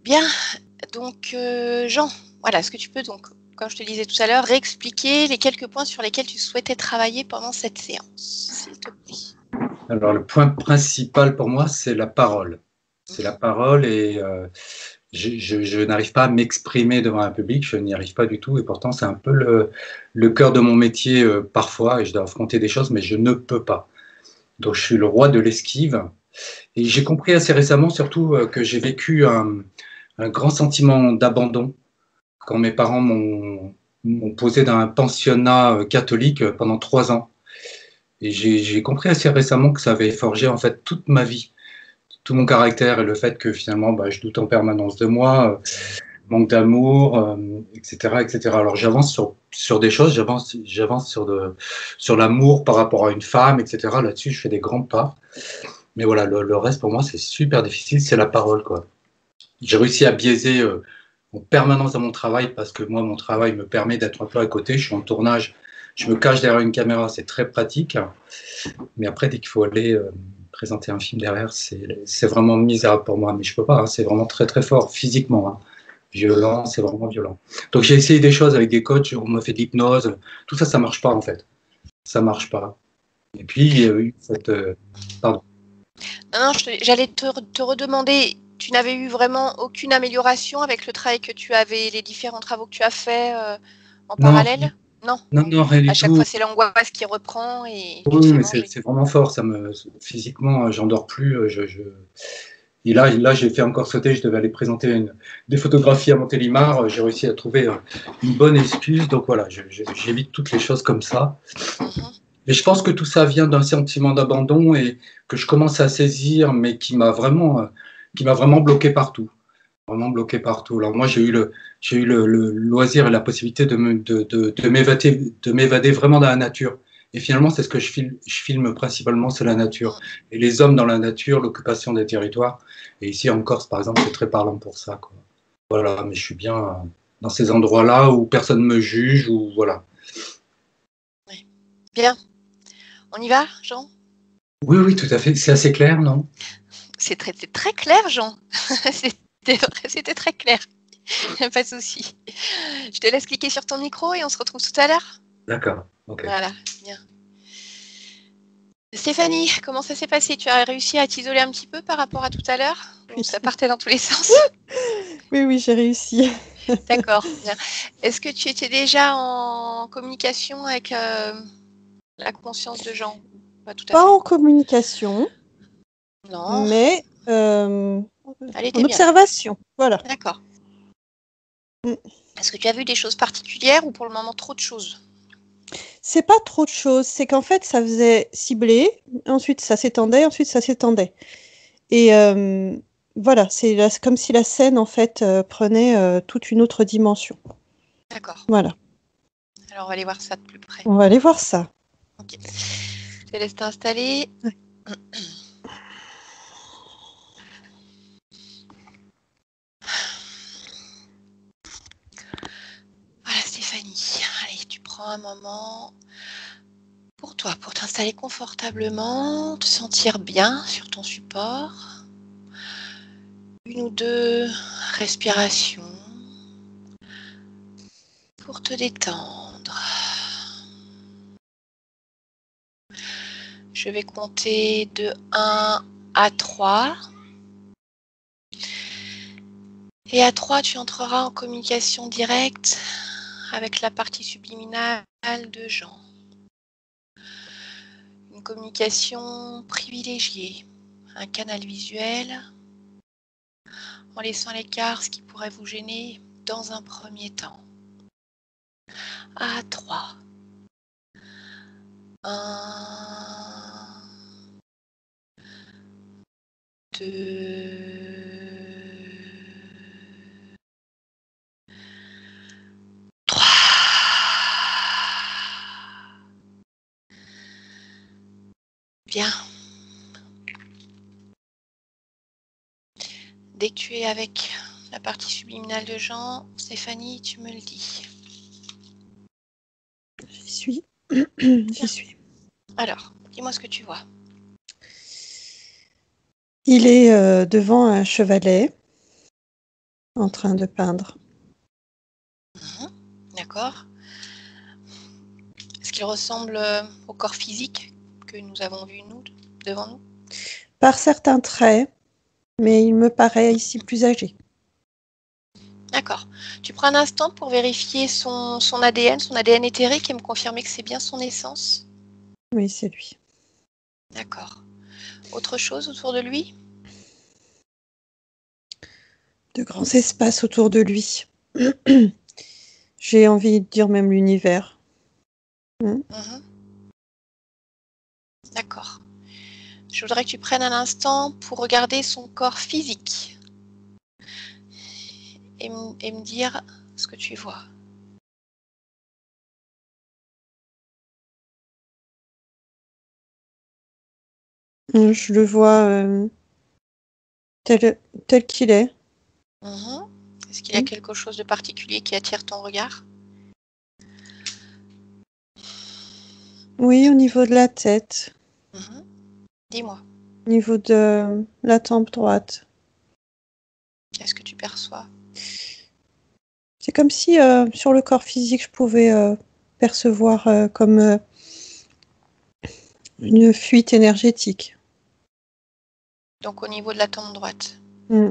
Bien, donc Jean, voilà, est-ce que tu peux donc, comme je te disais tout à l'heure, réexpliquer les quelques points sur lesquels tu souhaitais travailler pendant cette séance, s'il te plaît. Alors, le point principal pour moi, c'est la parole. C'est la parole et je n'arrive pas à m'exprimer devant un public, je n'y arrive pas du tout et pourtant c'est un peu le cœur de mon métier parfois et je dois affronter des choses mais je ne peux pas. Donc je suis le roi de l'esquive et j'ai compris assez récemment surtout que j'ai vécu un grand sentiment d'abandon quand mes parents m'ont posé dans un pensionnat catholique pendant 3 ans. Et j'ai compris assez récemment que ça avait forgé en fait toute ma vie, tout mon caractère et le fait que finalement bah, je doute en permanence de moi, manque d'amour, etc., etc. Alors j'avance sur des choses, j'avance sur l'amour par rapport à une femme, etc. Là-dessus, je fais des grands pas. Mais voilà, le reste pour moi, c'est super difficile, c'est la parole, quoi. J'ai réussi à biaiser en permanence dans mon travail parce que moi, mon travail me permet d'être un peu à côté. Je suis en tournage, je me cache derrière une caméra, c'est très pratique. Mais après, dès qu'il faut aller présenter un film derrière, c'est vraiment misérable pour moi. Mais je peux pas, hein, c'est vraiment très très fort physiquement. Hein. Violent, c'est vraiment violent. Donc j'ai essayé des choses avec des coachs, on m'a fait de l'hypnose. Tout ça, ça marche pas en fait. Ça marche pas. Et puis, il y a eu cette. Pardon. Non, j'allais te redemander, tu n'avais eu vraiment aucune amélioration avec le travail que tu avais, les différents travaux que tu as faits en Non, parallèle? Non. non, rien À du chaque tout. fois, c'est l'angoisse qui reprend et tu te Oui, fais mais manger. c'est vraiment fort. Physiquement, j'en dors plus. Et là j'ai fait encore sauter. Je devais aller présenter des photographies à Montélimar. J'ai réussi à trouver une bonne excuse. Donc voilà, j'évite toutes les choses comme ça. Mhm. Et je pense que tout ça vient d'un sentiment d'abandon et que je commence à saisir, mais qui m'a vraiment bloqué partout. Vraiment bloqué partout. Alors moi, j'ai eu le loisir et la possibilité de m'évader vraiment dans la nature. Et finalement, c'est ce que je filme principalement, c'est la nature. Et les hommes dans la nature, l'occupation des territoires. Et ici en Corse, par exemple, c'est très parlant pour ça, quoi. Voilà, mais je suis bien dans ces endroits-là où personne me juge, ou voilà. Ouais. Bien. On y va, Jean? Oui, oui, tout à fait. C'est assez clair, non? C'était très clair, Jean. C'était très clair. Pas de souci. Je te laisse cliquer sur ton micro et on se retrouve tout à l'heure. D'accord, ok. Voilà, bien. Stéphanie, comment ça s'est passé? Tu as réussi à t'isoler un petit peu par rapport à tout à l'heure? Ou Oui, ça partait dans tous les sens? oui, j'ai réussi. D'accord, bien. Est-ce que tu étais déjà en communication avec la conscience de Jean? Pas tout à Pas fait. en communication, Non, mais elle en était bien là. observation. Voilà. D'accord. Mm. Est-ce que tu as vu des choses particulières ou pour le moment trop de choses? C'est pas trop de choses, c'est qu'en fait, ça faisait cibler, ensuite ça s'étendait, ensuite ça s'étendait. Et voilà, comme si la scène, en fait, prenait toute une autre dimension. D'accord. Voilà, Alors on va aller voir ça de plus près. on va aller voir ça. Ok. Je te laisse t'installer. Ouais. Voilà Stéphanie. Allez, tu prends un moment pour toi, pour t'installer confortablement, te sentir bien sur ton support. Une ou deux respirations pour te détendre. Je vais compter de 1 à 3. Et à 3, tu entreras en communication directe avec la partie subliminale de Jean. Une communication privilégiée, un canal visuel, en laissant à l'écart ce qui pourrait vous gêner dans un premier temps. À 3. 1, 2, 3. Bien. Dès que tu es avec la partie subliminale de Jean, Stéphanie, tu me le dis. J'y suis. J'y Bien. suis. Alors, dis-moi ce que tu vois. Il est devant un chevalet en train de peindre. D'accord. Est-ce qu'il ressemble au corps physique que nous avons vu, nous, devant nous? Par certains traits, mais il me paraît ici plus âgé. D'accord. Tu prends un instant pour vérifier son ADN éthérique et me confirmer que c'est bien son essence? Oui, c'est lui. D'accord. Autre chose autour de lui? De grands espaces autour de lui. J'ai envie de dire même l'univers. Mhm. D'accord. Je voudrais que tu prennes un instant pour regarder son corps physique et me dire ce que tu vois. Je le vois tel qu'il est. Mhm. Est-ce qu'il y a quelque chose de particulier qui attire ton regard? Oui, au niveau de la tête, Mhm. Dis-moi, au niveau de la tempe droite. qu'est-ce que tu perçois? C'est comme si sur le corps physique, je pouvais percevoir comme une fuite énergétique. Donc au niveau de la tempe droite. Mm.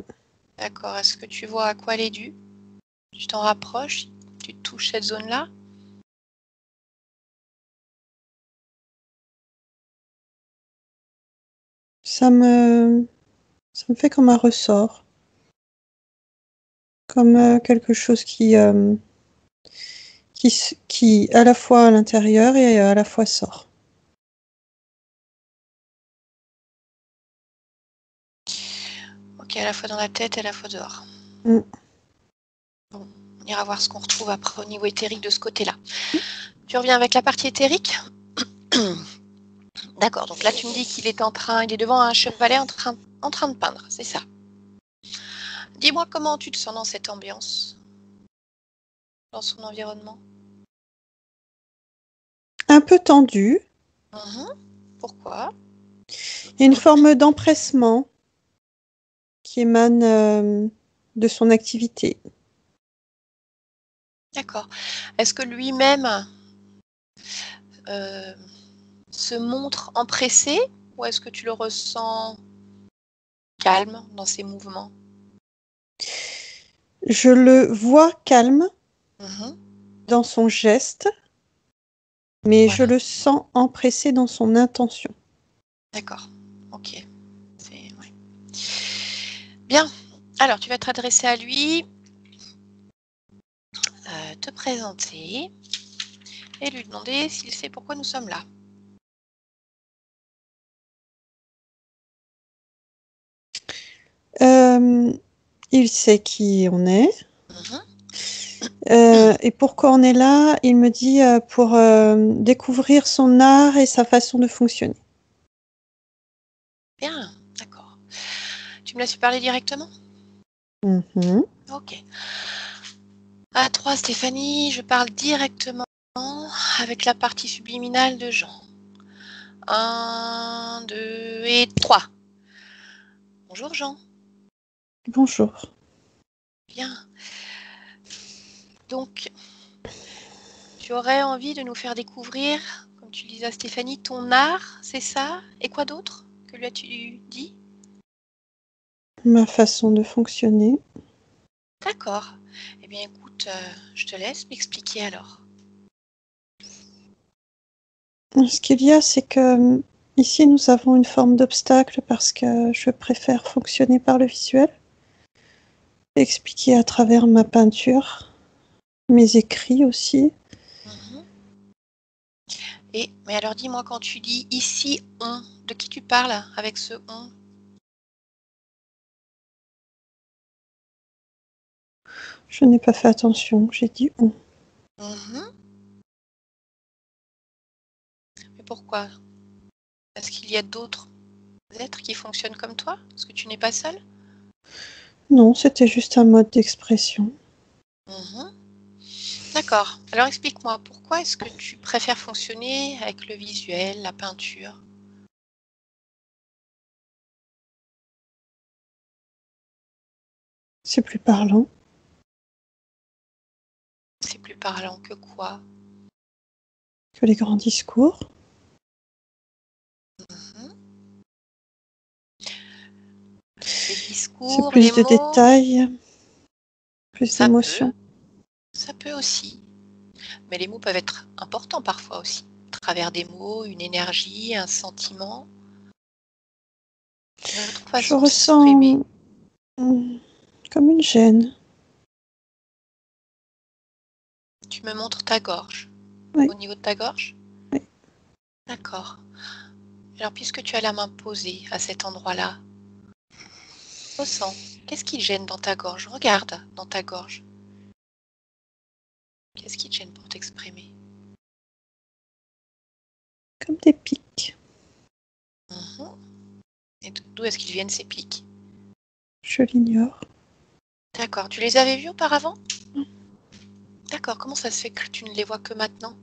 D'accord. Est-ce que tu vois à quoi elle est due? Tu t'en rapproches? Tu touches cette zone-là? Ça me fait comme un ressort, comme quelque chose qui à la fois à l'intérieur et à la fois sort. Ok, à la fois dans la tête et à la fois dehors. Mm. Bon, on ira voir ce qu'on retrouve après au niveau éthérique de ce côté-là. Tu reviens avec la partie éthérique? D'accord, donc là tu me dis qu'il est il est devant un chevalet en train de peindre, c'est ça. Dis-moi comment tu te sens dans cette ambiance, dans son environnement. Un peu tendu, Pourquoi? et une forme d'empressement qui émane de son activité. D'accord. Est-ce que lui-même se montre empressé ou est-ce que tu le ressens calme dans ses mouvements? Je le vois calme Mhm. dans son geste, mais je Voilà, le sens empressé dans son intention. d'accord. Ok. Ouais. Bien. Alors, tu vas te adresser à lui, te présenter et lui demander s'il sait pourquoi nous sommes là. Il sait qui on est. Mhm. Et pourquoi on est là? Il me dit pour découvrir son art et sa façon de fonctionner. Bien, d'accord. Tu me laisses lui parler directement? Mhm. Ok. À 3, Stéphanie, je parle directement avec la partie subliminale de Jean. 1, 2 et 3. Bonjour Jean. Bonjour. Bien. Donc, tu aurais envie de nous faire découvrir, comme tu le disais à Stéphanie, ton art, c'est ça? Et quoi d'autre? Que lui as-tu dit? Ma façon de fonctionner. D'accord. Eh bien, écoute, je te laisse m'expliquer alors. Ce qu'il y a, c'est que ici, nous avons une forme d'obstacle parce que je préfère fonctionner par le visuel, expliquer à travers ma peinture, mes écrits aussi. Mhm. Mais alors dis-moi, quand tu dis ici on, de qui tu parles avec ce on? Je n'ai pas fait attention, j'ai dit on. Mhm. Mais pourquoi? Est-ce qu'il y a d'autres êtres qui fonctionnent comme toi? Est-ce que tu n'es pas seul? Non, c'était juste un mode d'expression. Mhm. D'accord. Alors explique-moi, pourquoi est-ce que tu préfères fonctionner avec le visuel, la peinture? C'est plus parlant. C'est plus parlant que quoi? Que les grands discours. Mhm. Les C'est discours, plus les de mots, détails, plus ça d'émotions. ça peut aussi. Mais les mots peuvent être importants parfois aussi. À travers des mots, une énergie, un sentiment, une autre Je façon de s'exprimer. ressens comme une gêne. Tu me montres ta gorge. Oui. Au niveau de ta gorge? Oui. D'accord. Alors, puisque tu as la main posée à cet endroit-là, ressens. Qu'est-ce qui te gêne dans ta gorge? Regarde dans ta gorge. Qu'est-ce qui te gêne pour t'exprimer? Comme des pics. Mhm. Et d'où est-ce qu'ils viennent ces pics? Je l'ignore. D'accord. Tu les avais vus auparavant? Non. D'accord. Comment ça se fait que tu ne les vois que maintenant?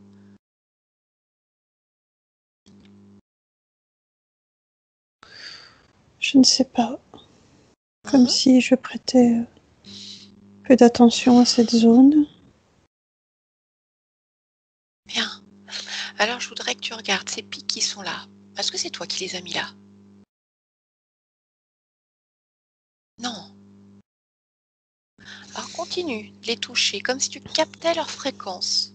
Je ne sais pas. Comme Mhm. si je prêtais peu d'attention à cette zone. Bien. Alors, je voudrais que tu regardes ces pics qui sont là. Est-ce que c'est toi qui les as mis là? Non. Alors, continue de les toucher comme si tu captais leur fréquence.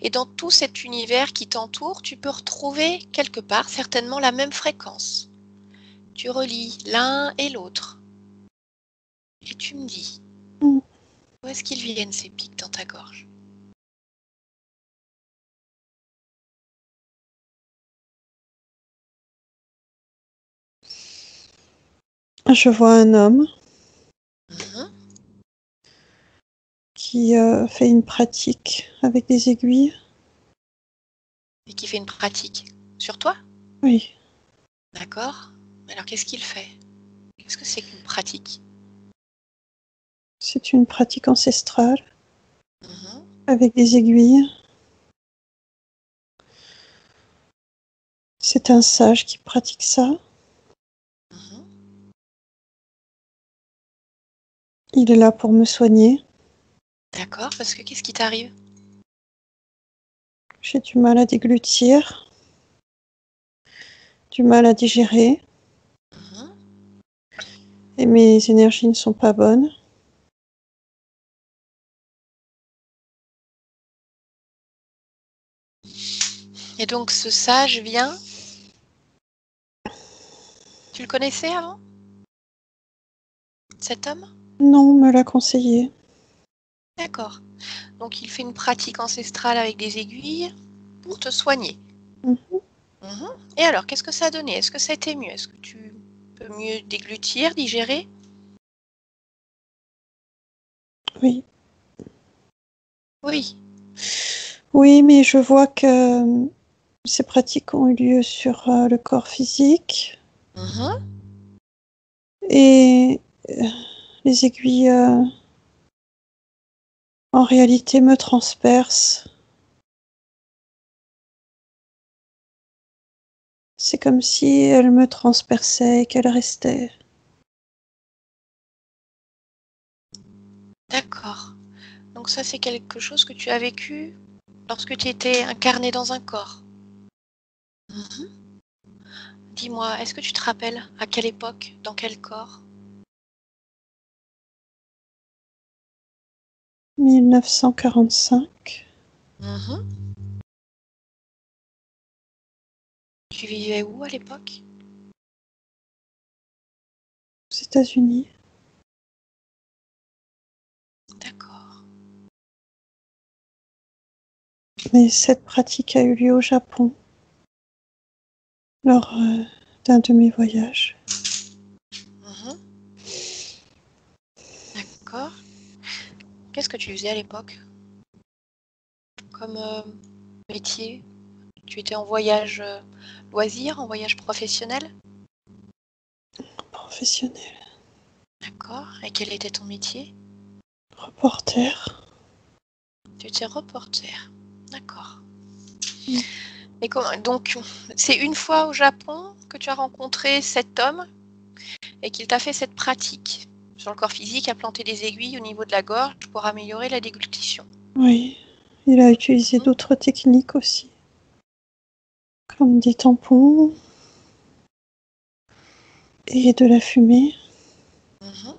Et dans tout cet univers qui t'entoure, tu peux retrouver quelque part certainement la même fréquence. Tu relis l'un et l'autre. Et tu me dis, Mm. où est-ce qu'ils viennent ces pics dans ta gorge? Je vois un homme Mhm. qui fait une pratique avec des aiguilles. Et qui fait une pratique sur toi? Oui, D'accord. Alors qu'est-ce qu'il fait? Qu'est-ce que c'est qu'une pratique? c'est une pratique ancestrale Mhm. avec des aiguilles. C'est un sage qui pratique ça. Mhm. Il est là pour me soigner. D'accord, parce que qu'est-ce qui t'arrive? J'ai du mal à déglutir, du mal à digérer, Mhm. et mes énergies ne sont pas bonnes. Et donc ce sage vient, tu le connaissais avant, cet homme? Non, on me l'a conseillé. D'accord. Donc il fait une pratique ancestrale avec des aiguilles pour te soigner. Mhm. Mhm. Et alors, qu'est-ce que ça a donné? Est-ce que ça a été mieux? Est-ce que tu peux mieux déglutir, digérer? Oui. Oui. Oui, mais je vois que ces pratiques ont eu lieu sur le corps physique Mhm. et les aiguilles en réalité me transpercent. C'est comme si elles me transperçaient et qu'elles restaient. D'accord. Donc ça, c'est quelque chose que tu as vécu lorsque tu étais incarné dans un corps. Mhm. Dis-moi, est-ce que tu te rappelles à quelle époque, dans quel corps? 1945, Mhm. Tu vivais où à l'époque? aux États-Unis. D'accord. Mais cette pratique a eu lieu au Japon lors d'un de mes voyages. Mhm. D'accord. Qu'est-ce que tu faisais à l'époque comme métier? Tu étais en voyage loisir, en voyage professionnel? Professionnel, D'accord. Et quel était ton métier? reporter. Tu étais reporter. D'accord. Mm. Et donc, c'est une fois au Japon que tu as rencontré cet homme et qu'il t'a fait cette pratique. sur le corps physique, a planté des aiguilles au niveau de la gorge pour améliorer la déglutition. Oui, il a utilisé d'autres techniques aussi, comme des tampons et de la fumée. Mhm.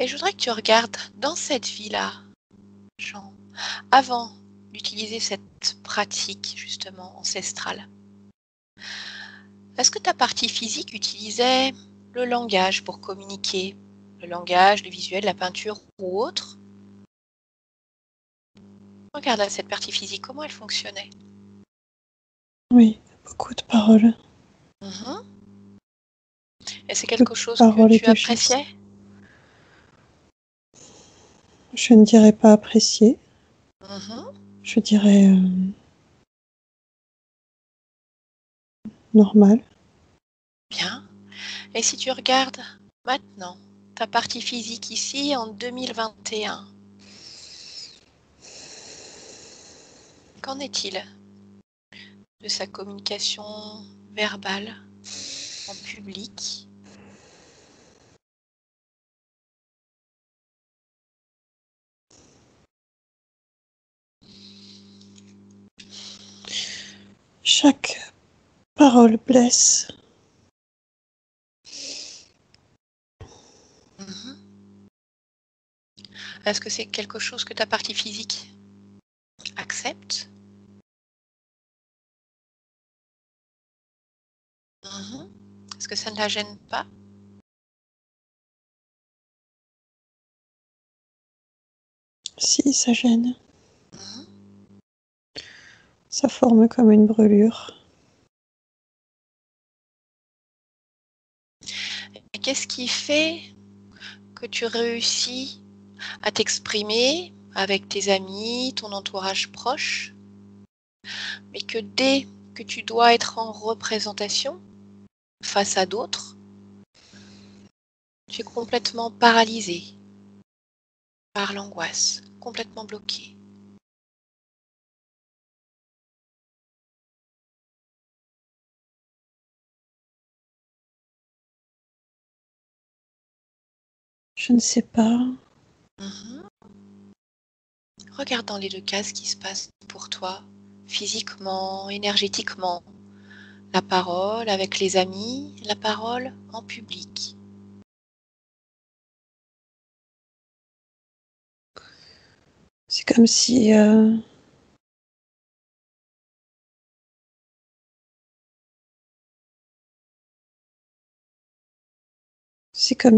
Et je voudrais que tu regardes dans cette vie-là, Jean, avant d'utiliser cette pratique justement ancestrale. Est-ce que ta partie physique utilisait le langage pour communiquer? Le langage, le visuel, la peinture ou autre? Regarde à cette partie physique, comment elle fonctionnait. Oui, beaucoup de paroles. Mhm. Et c'est quelque chose Paroles que et tu de gestes. appréciais? Je ne dirais pas apprécier. Mhm. Je dirais normal. Bien. Et si tu regardes maintenant ta partie physique ici en 2021, qu'en est-il de sa communication verbale en public? Chaque parole blesse. Mhm. Est-ce que c'est quelque chose que ta partie physique accepte? Mhm. Est-ce que ça ne la gêne pas? Si, ça gêne. Mhm. Ça forme comme une brûlure. Et qu'est-ce qui fait que tu réussis à t'exprimer avec tes amis, ton entourage proche, mais que dès que tu dois être en représentation face à d'autres, tu es complètement paralysé par l'angoisse, complètement bloqué? Je ne sais pas. Mhm. Regarde dans les deux cas ce qui se passe pour toi, physiquement, énergétiquement. La parole avec les amis, la parole en public. C'est comme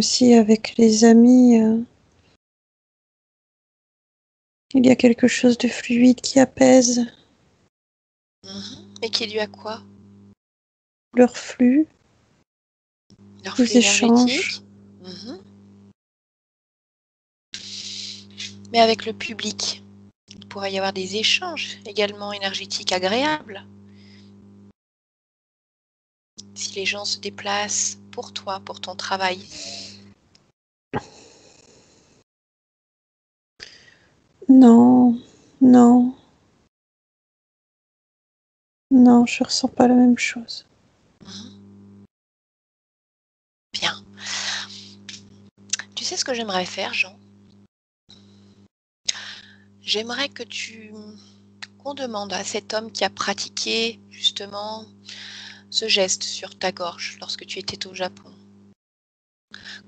si avec les amis, il y a quelque chose de fluide qui apaise Et qui est dû à quoi? leur flux, Leur flux les échanges. énergétique. Mhm. Mais avec le public, il pourrait y avoir des échanges également énergétiques agréables. Si les gens se déplacent pour toi, pour ton travail. Non, non, non, je ressens pas la même chose. Mhm. Bien. Tu sais ce que j'aimerais faire, Jean? J'aimerais qu'on demande à cet homme qui a pratiqué justement ce geste sur ta gorge lorsque tu étais au Japon.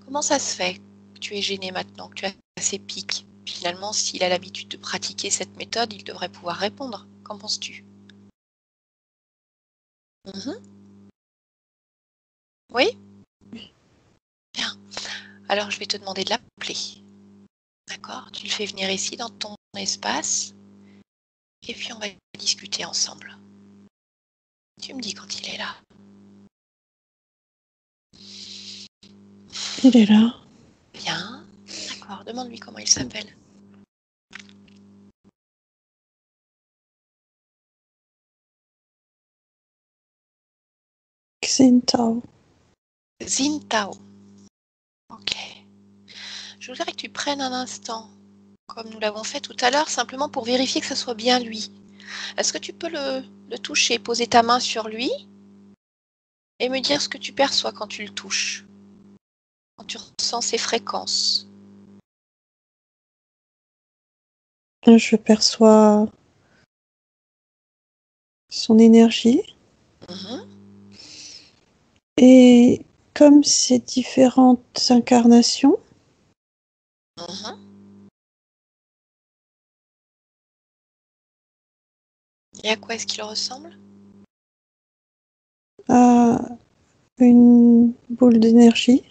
Comment ça se fait que tu es gêné maintenant, que tu as ces pics? Finalement, s'il a l'habitude de pratiquer cette méthode, il devrait pouvoir répondre. Qu'en penses-tu? Mhm. Oui? Bien. Alors, je vais te demander de l'appeler. D'accord? Tu le fais venir ici dans ton espace et puis on va discuter ensemble. Tu me dis quand il est là. Il est là. Bien. D'accord. Demande-lui comment il s'appelle. Xintao. Zintao. Ok. Je voudrais que tu prennes un instant, comme nous l'avons fait tout à l'heure, simplement pour vérifier que ce soit bien lui. Est-ce que tu peux le toucher, poser ta main sur lui et me dire ce que tu perçois quand tu le touches, quand tu ressens ses fréquences. Je perçois son énergie Mhm, et comme ces différentes incarnations, mhm. Et à quoi est-ce qu'il ressemble? à une boule d'énergie.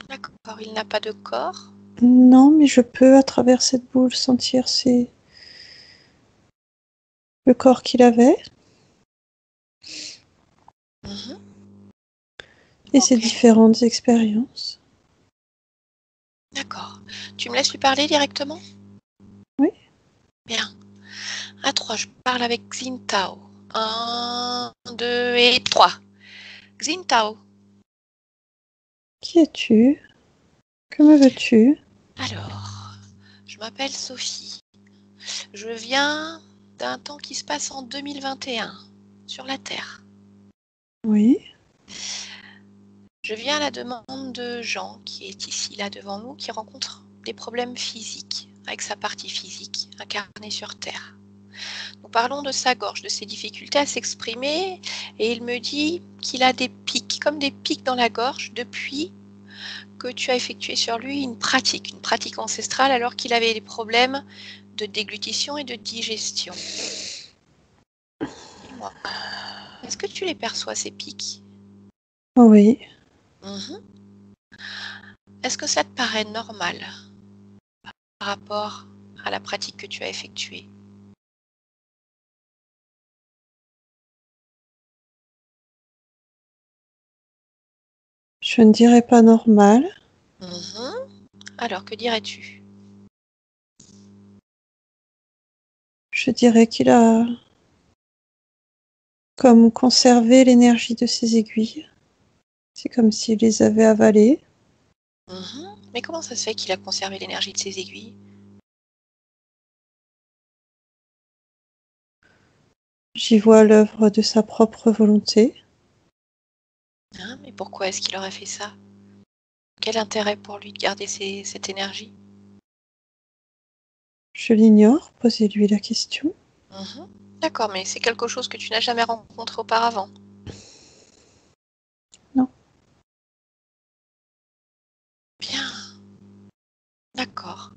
D'accord, il n'a pas de corps. Non, mais je peux, à travers cette boule, sentir le corps qu'il avait Mhm. et ses Ok, différentes expériences. d'accord. Tu me laisses lui parler directement? Oui. Bien. À 3, je parle avec Xintao. 1, 2 et 3. Xintao. Qui es-tu? Que me veux-tu? Alors, je m'appelle Sophie. Je viens d'un temps qui se passe en 2021 sur la Terre. Oui. Je viens à la demande de Jean, qui est ici, là, devant nous, qui rencontre des problèmes physiques, avec sa partie physique, incarnée sur Terre. Nous parlons de sa gorge, de ses difficultés à s'exprimer, et il me dit qu'il a des pics, comme des pics dans la gorge, depuis que tu as effectué sur lui une pratique ancestrale, alors qu'il avait des problèmes de déglutition et de digestion. Dis-moi, est-ce que tu les perçois, ces pics? Oui. Mhm. Est-ce que ça te paraît normal par rapport à la pratique que tu as effectuée? Je ne dirais pas normal. Mhm. Alors, que dirais-tu? Je dirais qu'il a comme conservé l'énergie de ses aiguilles. C'est comme s'il les avait avalées. Mhm. Mais comment ça se fait qu'il a conservé l'énergie de ses aiguilles? J'y vois l'œuvre de sa propre volonté. Hein, mais pourquoi est-ce qu'il aurait fait ça? Quel intérêt pour lui de garder cette énergie? Je l'ignore, posez-lui la question. Mhm. D'accord, mais c'est quelque chose que tu n'as jamais rencontré auparavant. Non. Bien, d'accord.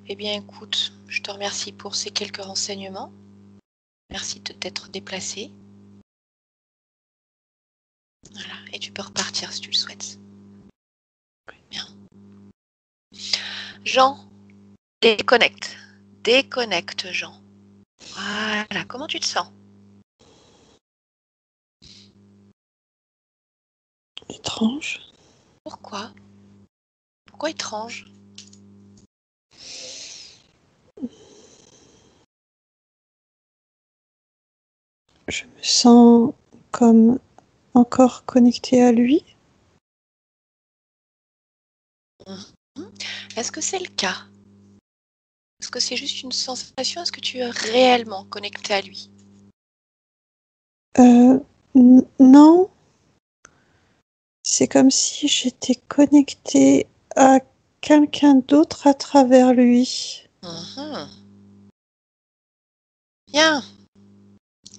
Eh bien, écoute, je te remercie pour ces quelques renseignements. Merci de t'être déplacé. Voilà, et tu peux repartir si tu le souhaites. Bien. Jean, déconnecte. Déconnecte, Jean. Voilà, comment tu te sens? Étrange. Pourquoi? Pourquoi étrange? Je me sens comme encore connectée à lui. Mhm. Est-ce que c'est le cas? Est-ce que c'est juste une sensation? Est-ce que tu es réellement connecté à lui? Non, c'est comme si j'étais connectée à quelqu'un d'autre à travers lui. Mhm. Bien,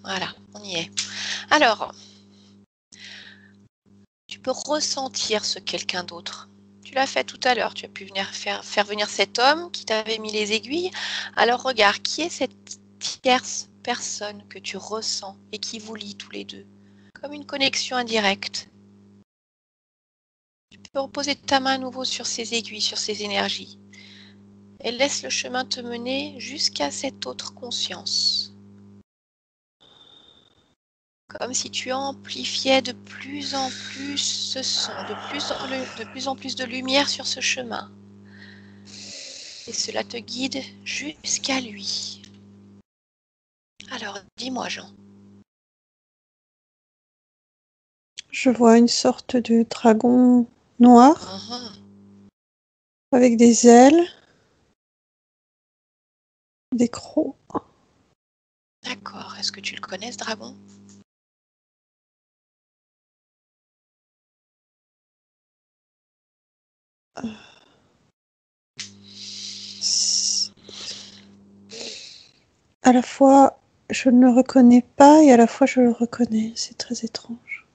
voilà, on y est. Alors, tu peux ressentir ce quelqu'un d'autre. Tu l'as fait tout à l'heure, tu as pu faire venir cet homme qui t'avait mis les aiguilles. Alors regarde, qui est cette tierce personne que tu ressens et qui vous lie tous les deux? Comme une connexion indirecte. Tu peux reposer ta main à nouveau sur ces aiguilles, sur ces énergies. Et laisse le chemin te mener jusqu'à cette autre conscience. Comme si tu amplifiais de plus en plus ce son, de plus en plus de lumière sur ce chemin. Et cela te guide jusqu'à lui. Alors, dis-moi, Jean. Je vois une sorte de dragon noir Mhm. avec des ailes, des crocs. D'accord. Est-ce que tu le connais, ce dragon? À la fois, je ne le reconnais pas et à la fois, je le reconnais. C'est très étrange.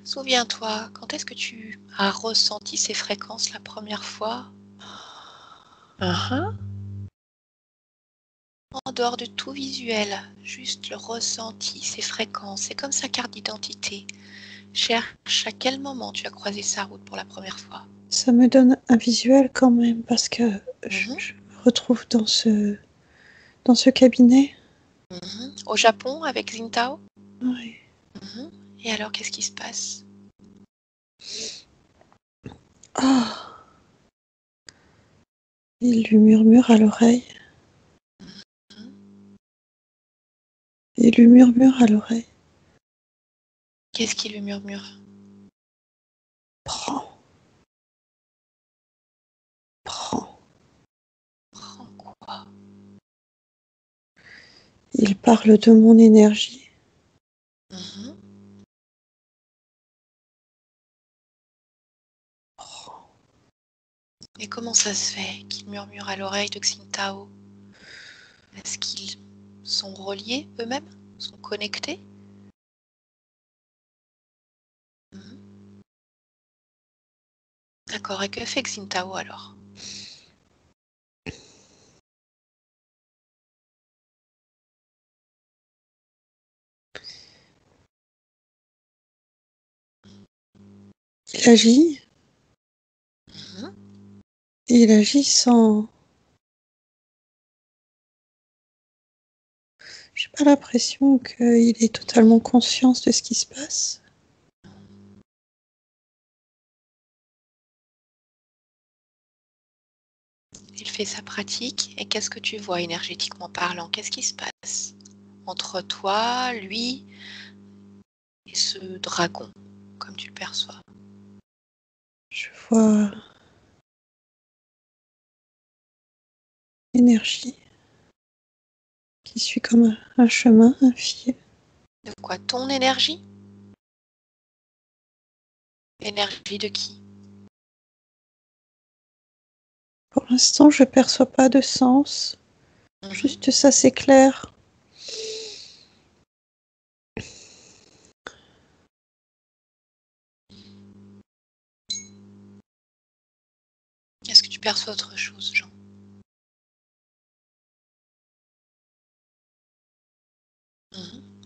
Souviens-toi, quand est-ce que tu as ressenti ces fréquences la première fois? En dehors de tout visuel, juste le ressenti, ces fréquences, c'est comme sa carte d'identité. Cherche à quel moment tu as croisé sa route pour la première fois. Ça me donne un visuel quand même parce que je me retrouve dans ce cabinet. Au Japon avec Xingtao? Oui. Et alors, qu'est-ce qui se passe? Ah, il lui murmure à l'oreille. Il lui murmure à l'oreille. Qu'est-ce qu'il lui murmure? Prends. Prends. Prends quoi? Il parle de mon énergie. Prends. Et comment ça se fait qu'il murmure à l'oreille de Xingtao? Est-ce qu'ils sont reliés eux-mêmes? Sont connectés? D'accord, et que fait Xingtao alors? Il agit. Il agit sans... J'ai pas l'impression qu'il ait totalement conscience de ce qui se passe. Il fait sa pratique, et qu'est-ce que tu vois énergétiquement parlant? Qu'est-ce qui se passe entre toi, lui et ce dragon, comme tu le perçois? Je vois l'énergie qui suit comme un chemin, un fil. De quoi? Ton énergie? Énergie de qui? Pour l'instant, je perçois pas de sens. Juste ça s'éclaire. Est-ce que tu perçois autre chose, Jean?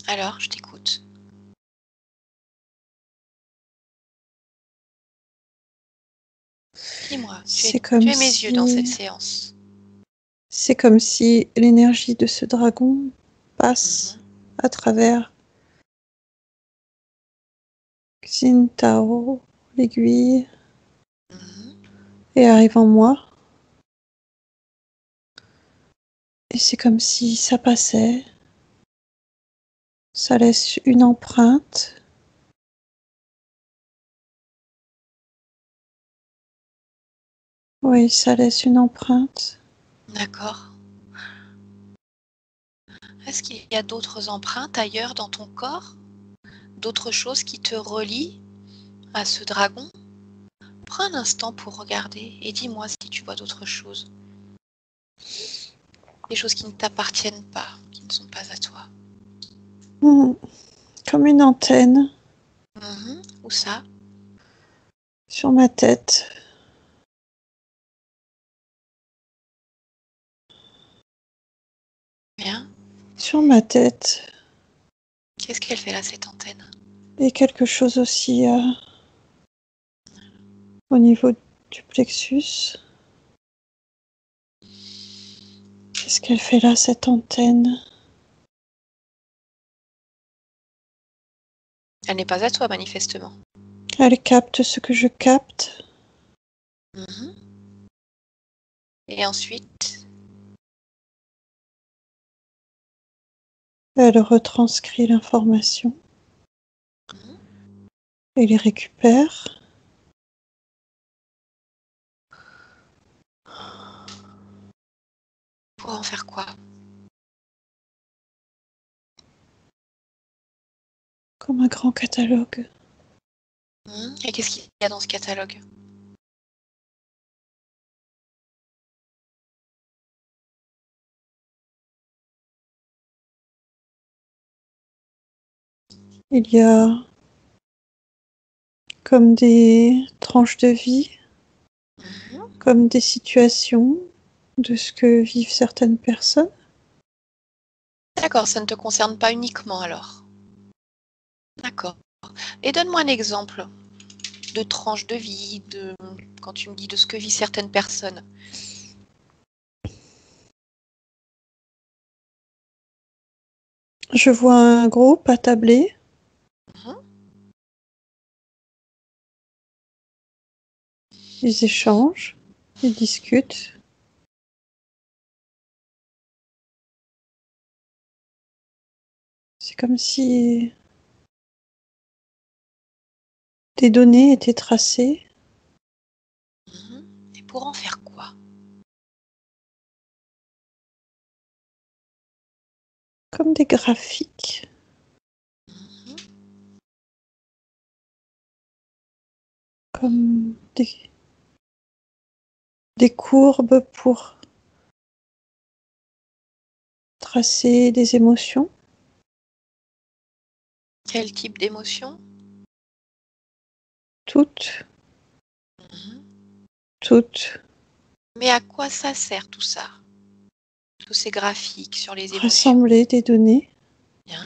Alors, je t'écoute. Dis-moi, tu C'est es comme mes yeux dans cette si... séance. C'est comme si l'énergie de ce dragon passe à travers Xintao, l'aiguille, et arrive en moi. Et c'est comme si ça passait, ça laisse une empreinte. Oui, ça laisse une empreinte. D'accord. Est-ce qu'il y a d'autres empreintes ailleurs dans ton corps? D'autres choses qui te relient à ce dragon? Prends un instant pour regarder et dis-moi si tu vois d'autres choses. Des choses qui ne t'appartiennent pas, qui ne sont pas à toi. Comme une antenne Où ça? sur ma tête. Bien. Sur ma tête. Qu'est-ce qu'elle fait là, cette antenne? Et quelque chose aussi au niveau du plexus. Qu'est-ce qu'elle fait là, cette antenne? Elle n'est pas à toi, manifestement. Elle capte ce que je capte. Et ensuite, Elle retranscrit l'information. Et les récupère. pour en faire quoi? Comme un grand catalogue. Et qu'est-ce qu'il y a dans ce catalogue? il y a comme des tranches de vie, comme des situations de ce que vivent certaines personnes. D'accord, ça ne te concerne pas uniquement alors. D'accord. Et donne-moi un exemple de tranche de vie, quand tu me dis de ce que vivent certaines personnes. Je vois un groupe attablé. Ils échangent, ils discutent. C'est comme si des données étaient tracées. Et pour en faire quoi? Comme des graphiques. Comme des courbes pour tracer des émotions. Quel type d'émotion? Toutes. Toutes. Mais à quoi ça sert tout ça? Tous ces graphiques sur les émotions? Rassembler des données. Bien.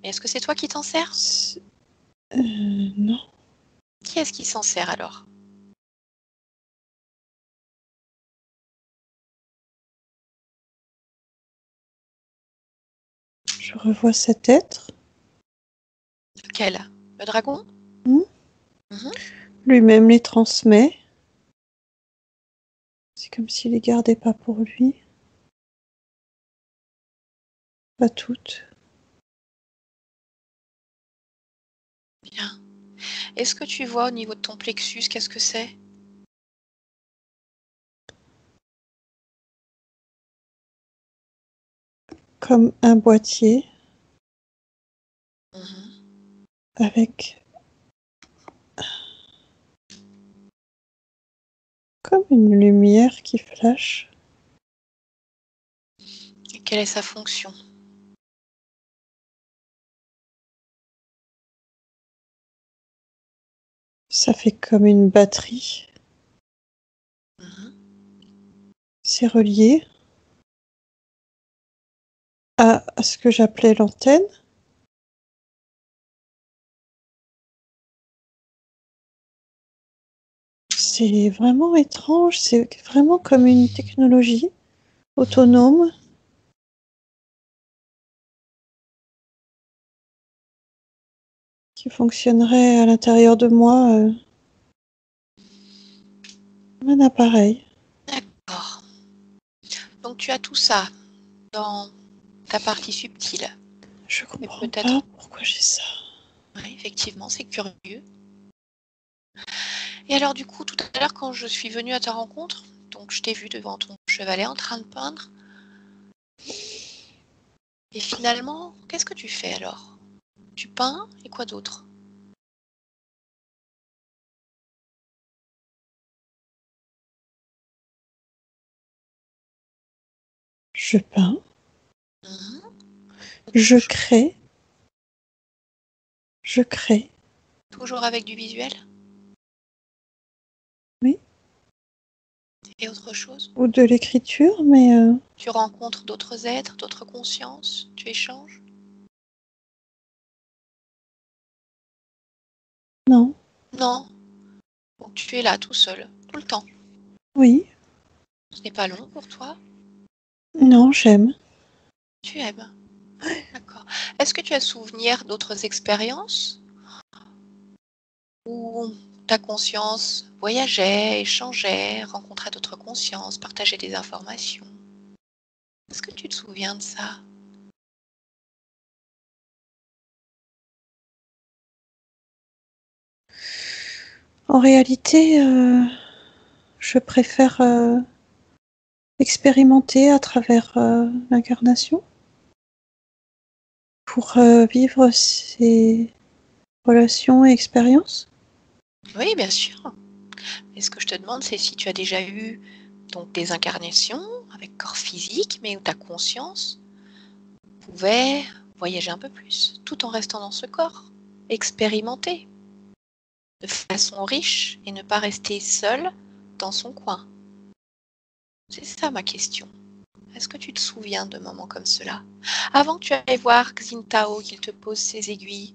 Mais est-ce que c'est toi qui t'en sers? Non. Qui est-ce qui s'en sert alors? Je revois cet être. Lequel? Le dragon? Lui-même les transmet. C'est comme s'il les gardait pas pour lui. Pas toutes. Bien. Est-ce que tu vois au niveau de ton plexus, qu'est-ce que c'est? Comme un boîtier avec comme une lumière qui flash. Et quelle est sa fonction? Ça fait comme une batterie. C'est relié à ce que j'appelais l'antenne. C'est vraiment étrange, c'est vraiment comme une technologie autonome qui fonctionnerait à l'intérieur de moi comme un appareil. D'accord. Donc tu as tout ça dans ta partie subtile. Je comprends peut-être- pas pourquoi j'ai ça. Oui, effectivement, c'est curieux. Et alors du coup, tout à l'heure, quand je suis venue à ta rencontre, donc je t'ai vu devant ton chevalet en train de peindre. Et finalement, qu'est-ce que tu fais alors? Tu peins et quoi d'autre? Je peins, je crée, je crée. Toujours avec du visuel? Oui. Et autre chose? Ou de l'écriture, mais Tu rencontres d'autres êtres, d'autres consciences? Tu échanges? non. Non. Donc tu es là tout seul, tout le temps. Oui, Ce n'est pas long pour toi? non, j'aime. Tu aimes? D'accord. Est-ce que tu as souvenir d'autres expériences où ta conscience voyageait, échangeait, rencontrait d'autres consciences, partageait des informations? Est-ce que tu te souviens de ça? En réalité, je préfère expérimenter à travers l'incarnation pour vivre ces relations et expériences. Oui, bien sûr. Et ce que je te demande, c'est si tu as déjà eu donc des incarnations avec corps physique, mais où ta conscience pouvait voyager un peu plus, tout en restant dans ce corps. expérimenter de façon riche et ne pas rester seul dans son coin. C'est ça ma question. Est-ce que tu te souviens de moments comme cela? Avant que tu ailles voir Xintao, qu'il te pose ses aiguilles,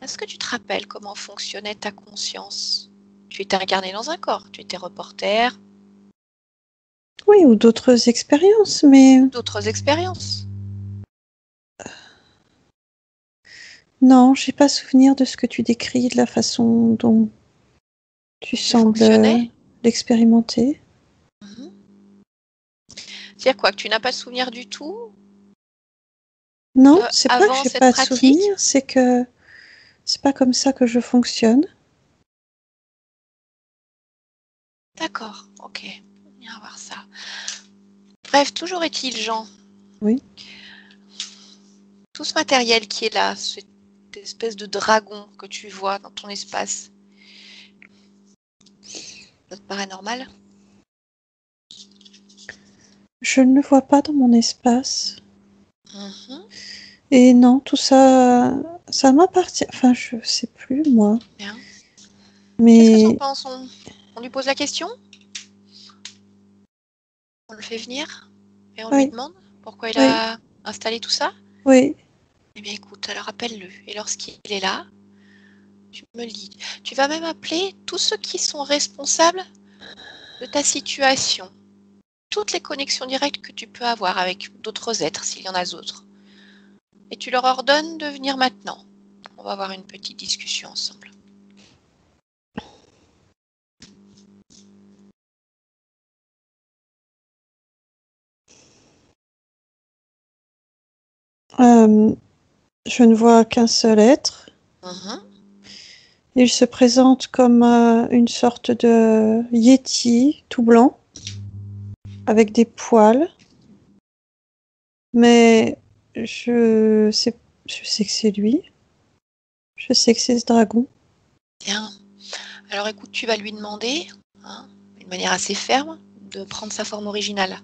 est-ce que tu te rappelles comment fonctionnait ta conscience? Tu étais incarné dans un corps, tu étais reporter. Oui, ou d'autres expériences, mais... D'autres expériences. Non, j'ai pas souvenir de ce que tu décris, de la façon dont tu sembles l'expérimenter. C'est-à-dire quoi, que tu n'as pas de souvenir du tout? Non, c'est pas que avant j'ai cette pas de pratique? souvenir, c'est que c'est pas comme ça que je fonctionne. D'accord, ok. On ira voir ça. Bref, toujours est-il, Jean. Oui. Tout ce matériel qui est là, cette espèce de dragon que tu vois dans ton espace, ça te paraît normal? Je ne le vois pas dans mon espace. Et non, tout ça, ça m'appartient. Enfin, je sais plus, moi. Bien. Mais... Qu'est-ce que tu en penses? On lui pose la question? On le fait venir? Et on lui demande pourquoi il a installé tout ça? Oui. Eh bien, écoute, alors appelle-le. Et lorsqu'il est là, tu me le dis. Tu vas même appeler tous ceux qui sont responsables de ta situation. Toutes les connexions directes que tu peux avoir avec d'autres êtres, s'il y en a d'autres. Et tu leur ordonnes de venir maintenant. On va avoir une petite discussion ensemble. Je ne vois qu'un seul être. Il se présente comme une sorte de yéti tout blanc, avec des poils. Mais je sais que c'est lui. Je sais que c'est ce dragon. Bien. Alors écoute, tu vas lui demander, d'une manière assez ferme, de prendre sa forme originale.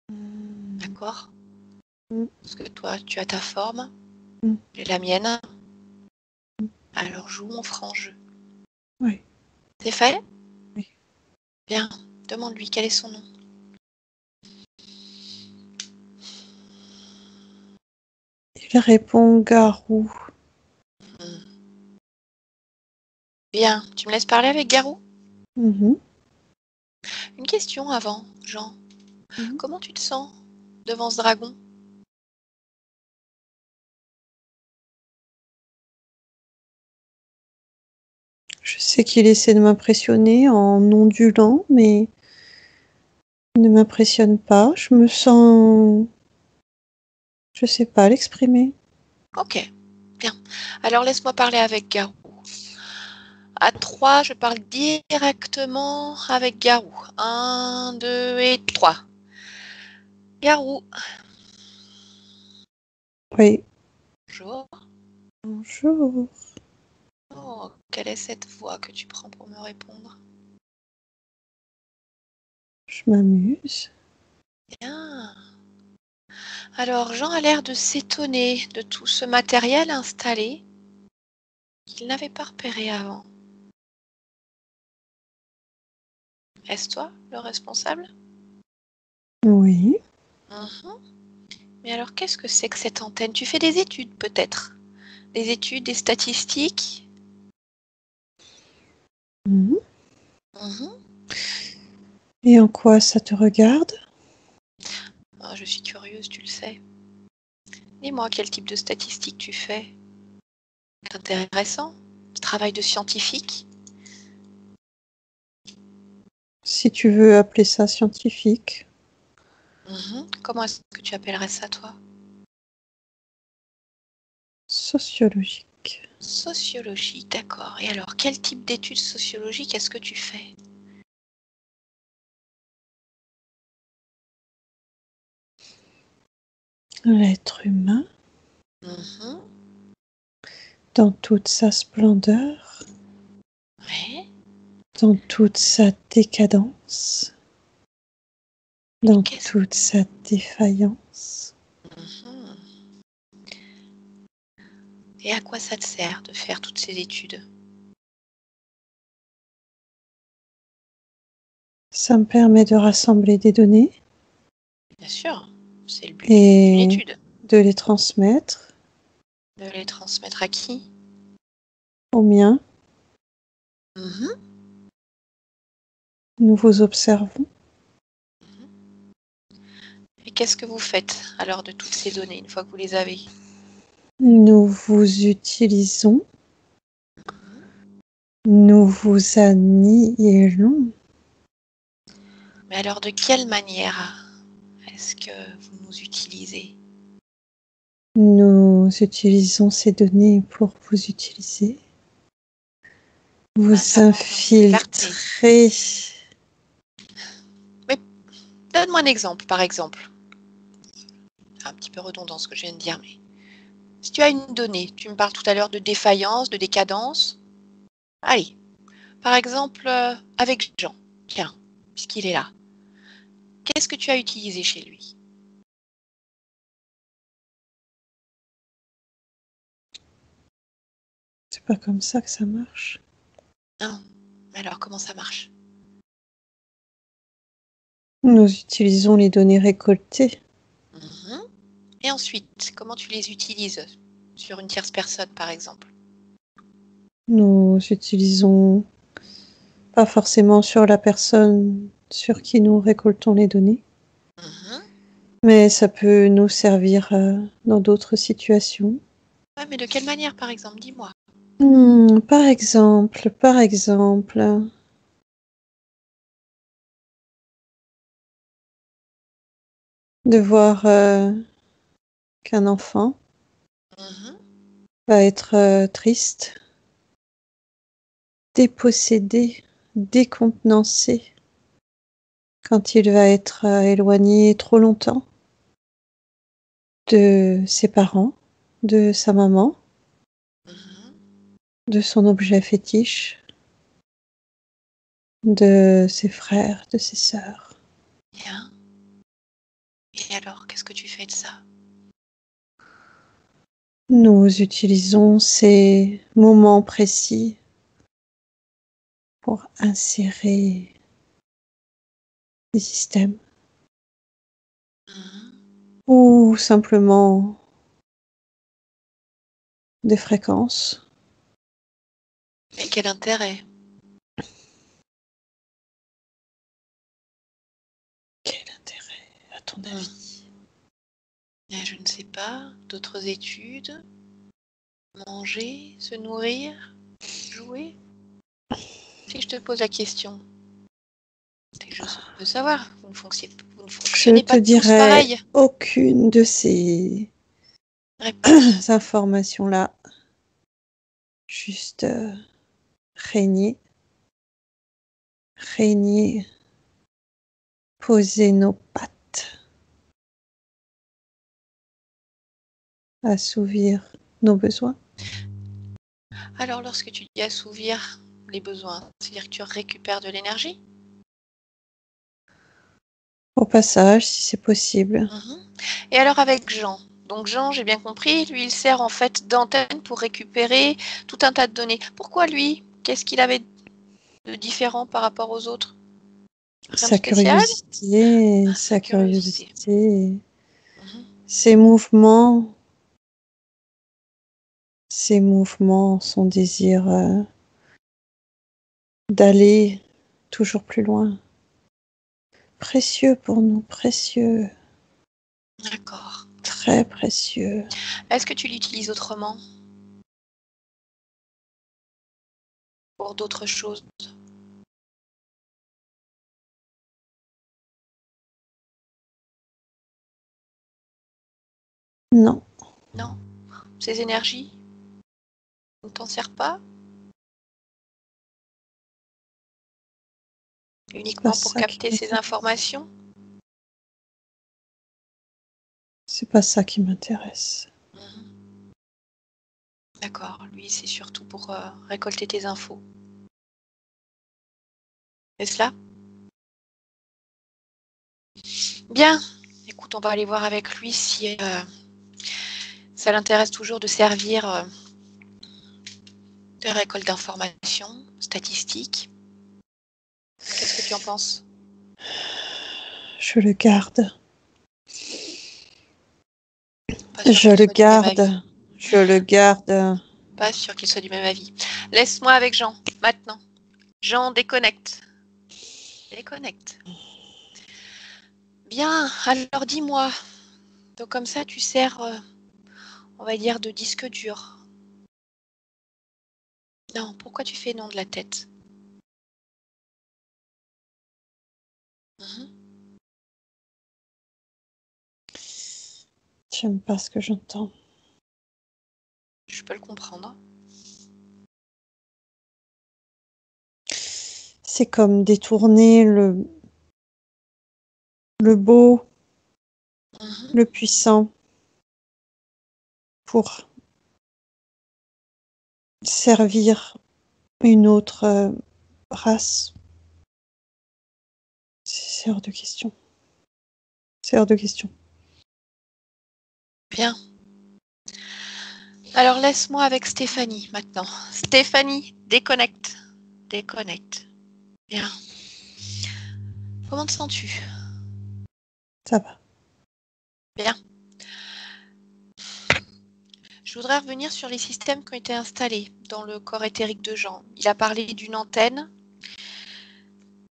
D'accord? Parce que toi, tu as ta forme, j'ai la mienne. Alors jouons au franc jeu. Oui. C'est fait? Oui. Bien. Demande-lui quel est son nom. Il répond Garou. Bien. Tu me laisses parler avec Garou? Une question avant, Jean. Comment tu te sens devant ce dragon? Je sais qu'il essaie de m'impressionner en ondulant, mais il ne m'impressionne pas. Je me sens... Je sais pas l'exprimer. Ok, bien. Alors laisse-moi parler avec Garou. À 3, je parle directement avec Garou. 1, 2 et 3. Garou. Oui. Bonjour. Bonjour. Oh, quelle est cette voix que tu prends pour me répondre? Je m'amuse. Bien. Alors, Jean a l'air de s'étonner de tout ce matériel installé qu'il n'avait pas repéré avant. Est-ce toi le responsable? Oui. Mais alors, qu'est-ce que c'est que cette antenne? Tu fais des études, peut-être? Des études, des statistiques? Et en quoi ça te regarde? Oh, je suis curieuse, tu le sais. Dis-moi quel type de statistiques tu fais. C'est intéressant. Tu travailles de scientifique? Si tu veux appeler ça scientifique. Comment est-ce que tu appellerais ça, toi? Sociologique. Sociologie, d'accord. Et alors, quel type d'études sociologiques est-ce que tu fais? L'être humain. Dans toute sa splendeur. Oui. Dans toute sa décadence. Dans toute sa défaillance. Et à quoi ça te sert de faire toutes ces études? Ça me permet de rassembler des données Bien sûr, c'est le but d'une et étude. de les transmettre De les transmettre à qui? aux miens. Mhm. Nous vous observons. Et qu'est-ce que vous faites alors de toutes ces données une fois que vous les avez? Nous vous utilisons. Nous vous annihilons. Mais alors de quelle manière est-ce que vous nous utilisez? Nous utilisons ces données pour vous utiliser. Vous Simplement dans une clarté. infiltrer. Mais donne-moi un exemple, par exemple. Un petit peu redondant ce que je viens de dire, mais si tu as une donnée, tu me parles tout à l'heure de défaillance, de décadence. Allez, par exemple, avec Jean, tiens, puisqu'il est là. Qu'est-ce que tu as utilisé chez lui? C'est pas comme ça que ça marche. Non. Alors, comment ça marche? Nous utilisons les données récoltées. Mhm. Et ensuite, comment tu les utilises sur une tierce personne, par exemple? Nous utilisons pas forcément sur la personne sur qui nous récoltons les données, Mhm. mais ça peut nous servir dans d'autres situations. Ouais, mais de quelle manière, par exemple? Dis-moi. Par exemple, de voir qu'un enfant Mhm. va être triste, dépossédé, décontenancé quand il va être éloigné trop longtemps de ses parents, de sa maman, Mhm. de son objet fétiche, de ses frères, de ses sœurs. Bien. Et alors, qu'est-ce que tu fais de ça? Nous utilisons ces moments précis pour insérer des systèmes Mhm. ou simplement des fréquences. Mais quel intérêt? Quel intérêt, à ton avis? Eh, je ne sais pas. D'autres études? Manger? Se nourrir? Jouer? Si je te pose la question, c'est que je veux savoir. Vous ne Je fonctionnez te pas tous dirai pareil. aucune de ces Réponse. informations-là. Juste régner, régner, poser nos pattes, assouvir nos besoins. Alors, lorsque tu dis assouvir les besoins, c'est-à-dire que tu récupères de l'énergie? Au passage, si c'est possible. Mhm. Et alors avec Jean? Donc Jean, j'ai bien compris, lui, il sert en fait d'antenne pour récupérer tout un tas de données. Pourquoi lui? Qu'est-ce qu'il avait de différent par rapport aux autres? Rien de Sa spécial? curiosité, Ah, sa sa curiosité. curiosité, Mhm. ses mouvements, son désir d'aller toujours plus loin. Précieux pour nous, précieux, D'accord. très précieux. Est-ce que tu l'utilises autrement? Pour d'autres choses? Non, Non? Ces énergies ne t'en servent pas? c'est pas Uniquement pour ça qui capter ces m'intéresse. informations? C'est pas ça qui m'intéresse. Mhm. D'accord. Lui, c'est surtout pour récolter tes infos. Est-ce cela? Bien. Écoute, on va aller voir avec lui si ça l'intéresse toujours de servir super école d'information, statistique. Qu'est-ce que tu en penses? Je le garde. Pas sûr Je qu'il le soit du même avis. garde. Je le garde. Pas sûr qu'il soit du même avis. Laisse-moi avec Jean, maintenant. Jean, déconnecte. Déconnecte. Bien, alors dis-moi. Donc comme ça, tu sers, on va dire, de disque dur. Non, pourquoi tu fais non de la tête? Mhm. J'aime pas ce que j'entends. Je peux le comprendre. C'est comme détourner le beau, Mhm. le puissant pour servir une autre race. C'est hors de question. C'est hors de question. Bien. Alors laisse-moi avec Stéphanie maintenant. Stéphanie, déconnecte. Déconnecte. Bien. Comment te sens-tu? Ça va. Bien. Je voudrais revenir sur les systèmes qui ont été installés dans le corps éthérique de Jean. Il a parlé d'une antenne,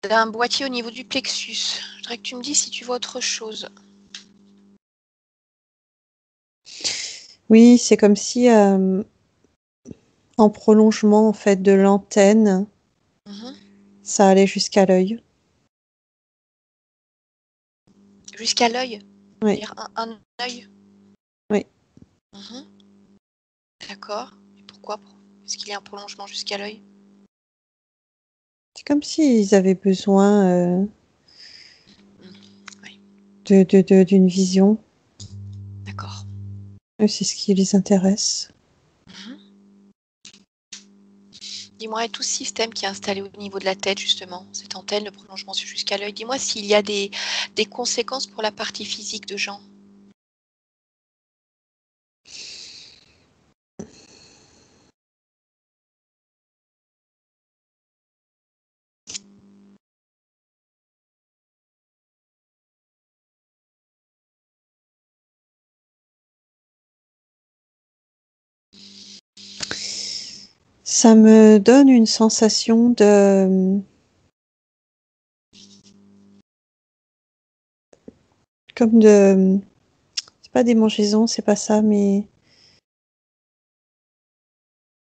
d'un boîtier au niveau du plexus. Je voudrais que tu me dises si tu vois autre chose. Oui, c'est comme si en prolongement en fait de l'antenne, Mhm. ça allait jusqu'à l'œil. Jusqu'à l'œil. Oui, C'est-à-dire un œil. oui. Mhm. D'accord. Et pourquoi? Est-ce qu'il y a un prolongement jusqu'à l'œil? C'est comme s'ils avaient besoin Oui. d'une vision. D'accord. C'est ce qui les intéresse. Mhm. Dis-moi, et tout ce système qui est installé au niveau de la tête, justement, cette antenne, le prolongement jusqu'à l'œil, dis-moi s'il y a des conséquences pour la partie physique de Jean. Ça me donne une sensation de... Comme de... C'est pas des démangeaison, c'est pas ça, mais...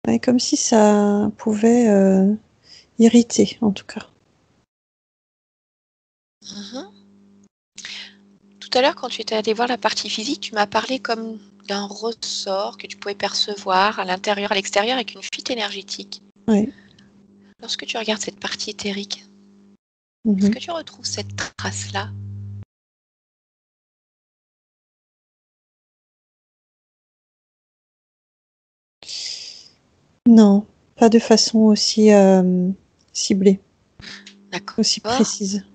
Ouais, comme si ça pouvait irriter, en tout cas. Mhm. Tout à l'heure, quand tu étais allé voir la partie physique, tu m'as parlé comme d'un ressort que tu pouvais percevoir à l'intérieur, à l'extérieur, avec une fuite énergétique. Ouais. Lorsque tu regardes cette partie éthérique, est-ce Mhm. que tu retrouves cette trace-là? Non, pas de façon aussi ciblée, aussi D'accord. précise.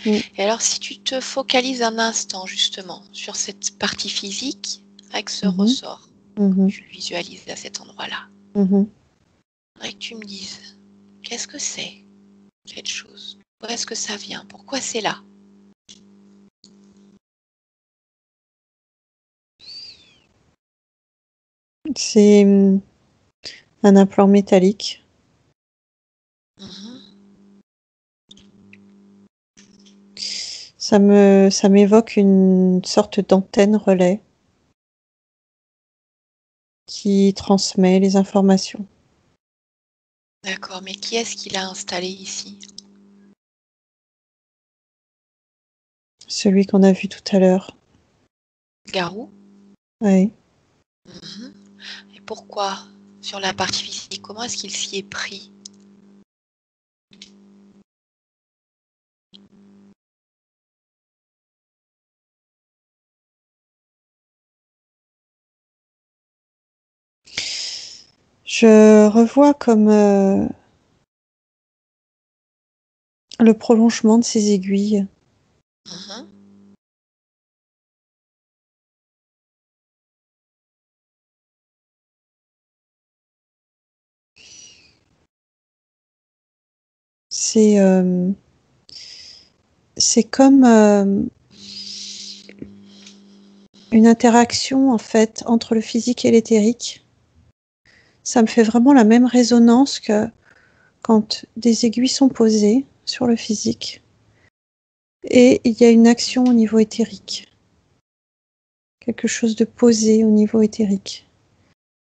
Et alors, si tu te focalises un instant, justement, sur cette partie physique, avec ce Mhm. ressort, comme Mhm. tu le visualises à cet endroit-là, Mhm. je voudrais que tu me dises, qu'est-ce que c'est, cette chose? D'où est-ce que ça vient? Pourquoi c'est là? C'est un implant métallique. Mhm. Ça m'évoque une sorte d'antenne relais qui transmet les informations. D'accord, mais qui est-ce qui l'a installé ici? Celui qu'on a vu tout à l'heure. Garou? Ouais. Mhm. Et pourquoi? Sur la partie physique, comment est-ce qu'il s'y est pris? Je revois comme le prolongement de ces aiguilles. Mhm. C'est comme une interaction en fait entre le physique et l'éthérique. Ça me fait vraiment la même résonance que quand des aiguilles sont posées sur le physique et il y a une action au niveau éthérique. Quelque chose de posé au niveau éthérique.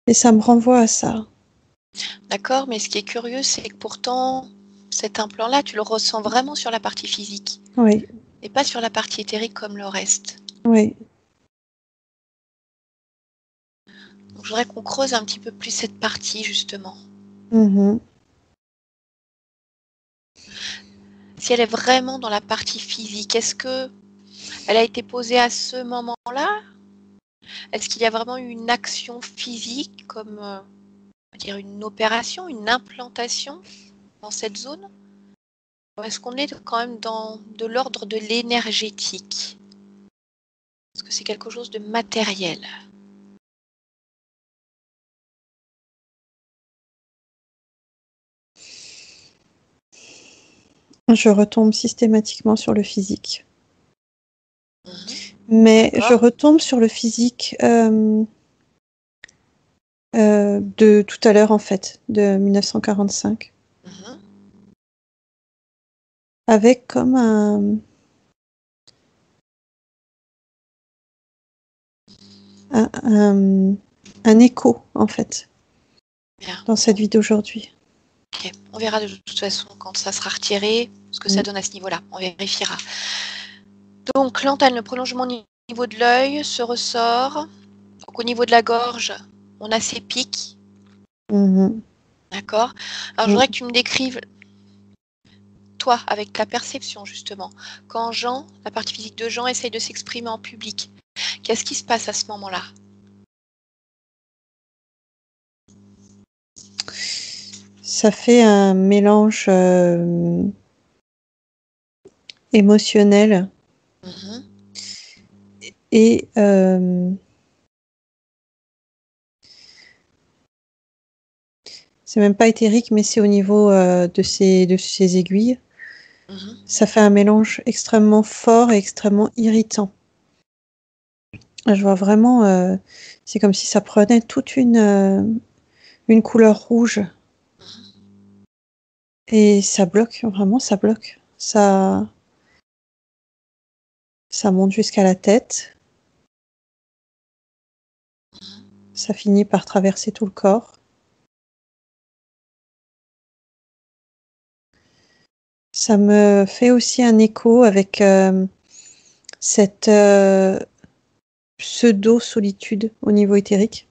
Et ça me renvoie à ça. D'accord, mais ce qui est curieux, c'est que pourtant, cet implant-là, tu le ressens vraiment sur la partie physique Oui, et pas sur la partie éthérique comme le reste. oui. Donc, je voudrais qu'on creuse un petit peu plus cette partie, justement. Mhm. Si elle est vraiment dans la partie physique, est-ce que elle a été posée à ce moment-là? Est-ce qu'il y a vraiment eu une action physique, comme on va dire une opération, une implantation dans cette zone? Ou est-ce qu'on est quand même dans de l'ordre de l'énergétique? Est-ce que c'est quelque chose de matériel? Je retombe systématiquement sur le physique. Mhm. Mais je D'accord. retombe sur le physique de tout à l'heure, en fait, de 1945. Mhm. Avec comme un écho, en fait, Bien. dans cette vie d'aujourd'hui. Ok. On verra de toute façon quand ça sera retiré, ce que ça donne à ce niveau-là. On vérifiera. Donc, l'antenne, le prolongement au niveau de l'œil se ressort. Donc, au niveau de la gorge, on a ces pics. Mhm. D'accord. Alors, je voudrais que tu me décrives, toi, avec ta perception, justement, quand Jean, la partie physique de Jean, essaye de s'exprimer en public, qu'est-ce qui se passe à ce moment-là? Ça fait un mélange émotionnel Mhm. et c'est même pas éthérique, mais c'est au niveau de ces aiguilles. Mhm. Ça fait un mélange extrêmement fort et extrêmement irritant. Je vois vraiment, c'est comme si ça prenait toute une couleur rouge. Et ça bloque, vraiment, ça bloque. Ça monte jusqu'à la tête. Ça finit par traverser tout le corps. Ça me fait aussi un écho avec cette pseudo-solitude au niveau éthérique.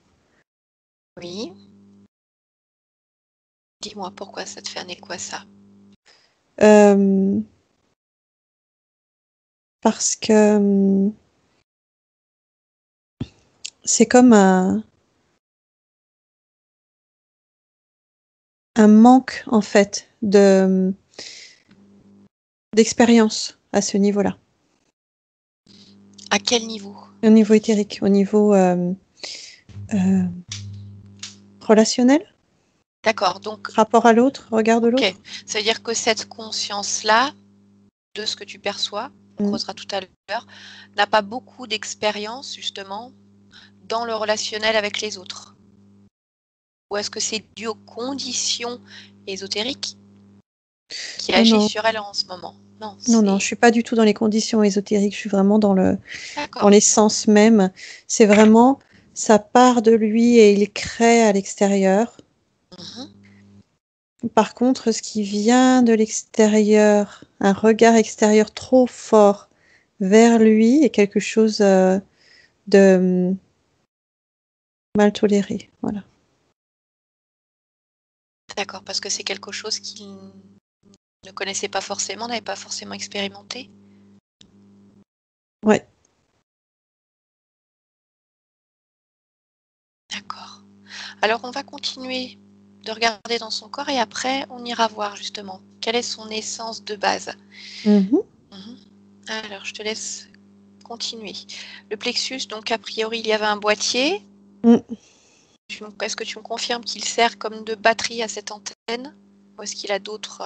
Oui. Dis-moi pourquoi ça te fait un écho à ça. Parce que c'est comme un manque, en fait, d'expérience à ce niveau-là. À quel niveau? Au niveau éthérique, au niveau relationnel, D'accord, donc, rapport à l'autre, regard de ok. l'autre. Ça veut dire que cette conscience-là, de ce que tu perçois, on creusera tout à l'heure, n'a pas beaucoup d'expérience, justement, dans le relationnel avec les autres. Ou est-ce que c'est dû aux conditions ésotériques qui Non, agissent non, sur elle en ce moment? Non, non, non, c'est... je suis pas du tout dans les conditions ésotériques, je suis vraiment dans D'accord. l'essence même. C'est vraiment, ça part de lui et il crée à l'extérieur. Mhm. Par contre, ce qui vient de l'extérieur, un regard extérieur trop fort vers lui est quelque chose de mal toléré. Voilà. D'accord, parce que c'est quelque chose qu'il ne connaissait pas forcément, n'avait pas forcément expérimenté. Ouais. D'accord. Alors, on va continuer de regarder dans son corps et après, on ira voir justement quelle est son essence de base. Mhm. Mhm. Alors, je te laisse continuer. Le plexus, donc a priori, il y avait un boîtier. Mm. Est-ce que tu me confirmes qu'il sert comme de batterie à cette antenne? Ou est-ce qu'il a d'autres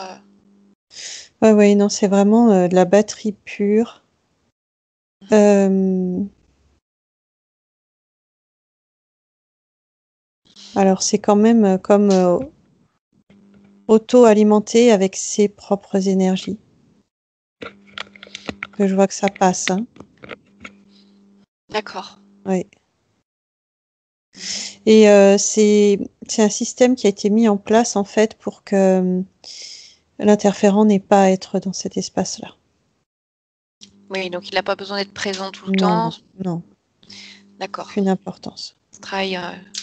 Ouais, non, c'est vraiment de la batterie pure. Alors, c'est quand même comme auto-alimenté avec ses propres énergies. Que je vois que ça passe. Hein. D'accord. Oui. Et c'est un système qui a été mis en place en fait pour que l'interférent n'ait pas à être dans cet espace-là. Oui, donc il n'a pas besoin d'être présent tout le Non, temps. non, D'accord. aucune importance. Il travaille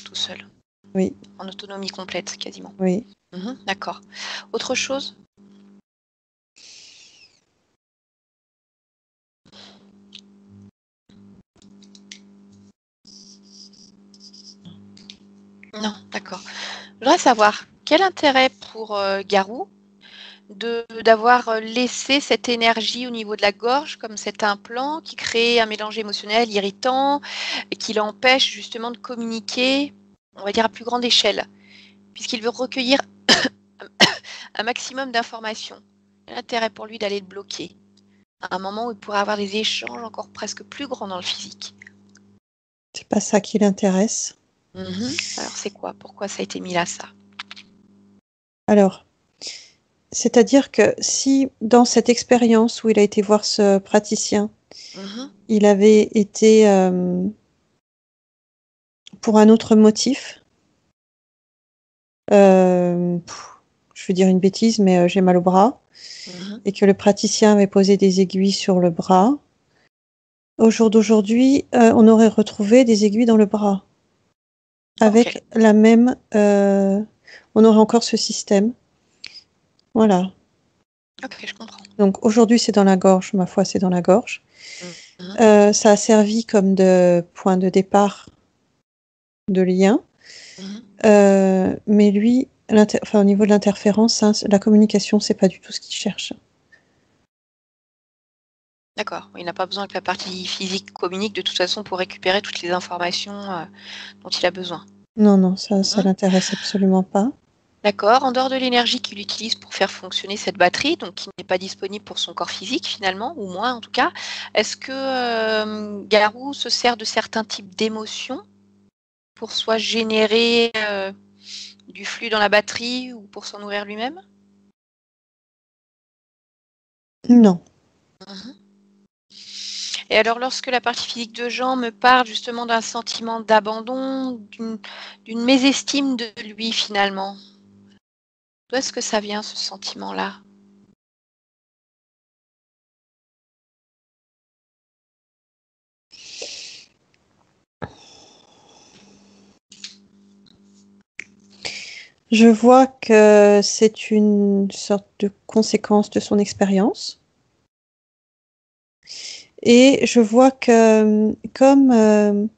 tout seul. Oui, En autonomie complète, quasiment. oui. D'accord. Autre chose? Non, d'accord. Je voudrais savoir quel intérêt pour Garou d'avoir laissé cette énergie au niveau de la gorge, comme cet implant qui crée un mélange émotionnel irritant et qui l'empêche justement de communiquer, on va dire à plus grande échelle, puisqu'il veut recueillir un maximum d'informations. Quel intérêt pour lui d'aller le bloquer à un moment où il pourrait avoir des échanges encore presque plus grands dans le physique? C'est pas ça qui l'intéresse. Alors c'est quoi? Pourquoi ça a été mis là, ça? Alors, c'est-à-dire que si dans cette expérience où il a été voir ce praticien, il avait été pour un autre motif, je veux dire une bêtise, mais j'ai mal au bras, et que le praticien avait posé des aiguilles sur le bras, au jour d'aujourd'hui, on aurait retrouvé des aiguilles dans le bras. Avec la même... on aurait encore ce système. Voilà. Ok, je comprends. Donc aujourd'hui, c'est dans la gorge. Ma foi, c'est dans la gorge. Ça a servi comme de point de départ de lien. Mais lui, au niveau de l'interférence, hein, la communication, c'est pas du tout ce qu'il cherche. D'accord. Il n'a pas besoin que la partie physique communique de toute façon pour récupérer toutes les informations dont il a besoin. Non, ça l'intéresse absolument pas. D'accord. En dehors de l'énergie qu'il utilise pour faire fonctionner cette batterie, donc qui n'est pas disponible pour son corps physique finalement, ou moins en tout cas, est-ce que Garou se sert de certains types d'émotions pour soit générer du flux dans la batterie ou pour s'en nourrir lui-même? Non. Et alors, lorsque la partie physique de Jean me parle justement d'un sentiment d'abandon, d'une mésestime de lui finalement, d'où est-ce que ça vient ce sentiment-là? Je vois que c'est une sorte de conséquence de son expérience. Et je vois que comme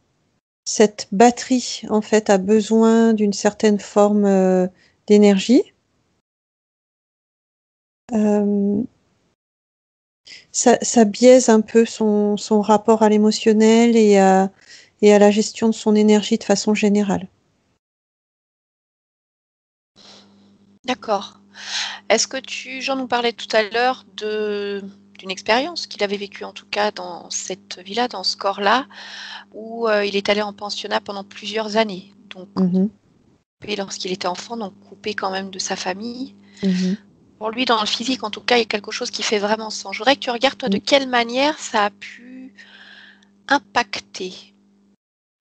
cette batterie, en fait, a besoin d'une certaine forme d'énergie, ça biaise un peu son rapport à l'émotionnel et à la gestion de son énergie de façon générale. D'accord. Est-ce que Jean nous parlait tout à l'heure d'une expérience qu'il avait vécue en tout cas dans cette villa, dans ce corps-là, où il est allé en pensionnat pendant plusieurs années, donc coupé lorsqu'il était enfant, donc coupé quand même de sa famille. Pour lui, dans le physique, en tout cas, il y a quelque chose qui fait vraiment sens. Je voudrais que tu regardes, toi, de quelle manière ça a pu impacter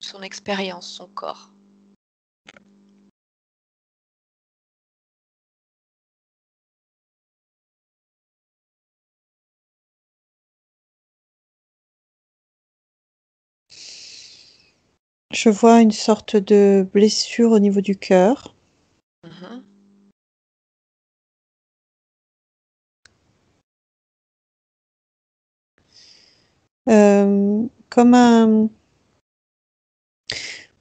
son expérience, son corps. Je vois une sorte de blessure au niveau du cœur. Comme un...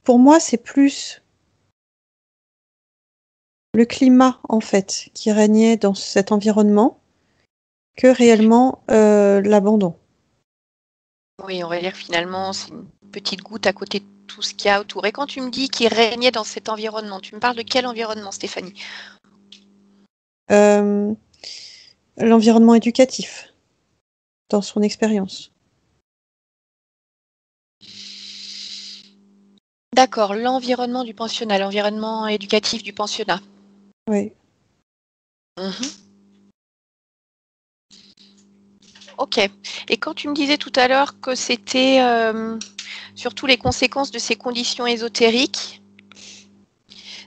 Pour moi, c'est plus le climat, en fait, qui régnait dans cet environnement que réellement l'abandon. Oui, on va dire que finalement, c'est une petite goutte à côté de tout ce qu'il y a autour. Et quand tu me dis qu'il régnait dans cet environnement, tu me parles de quel environnement, Stéphanie? l'environnement éducatif dans son expérience. D'accord, l'environnement du pensionnat, l'environnement éducatif du pensionnat. Oui. Ok. Et quand tu me disais tout à l'heure que c'était surtout les conséquences de ces conditions ésotériques,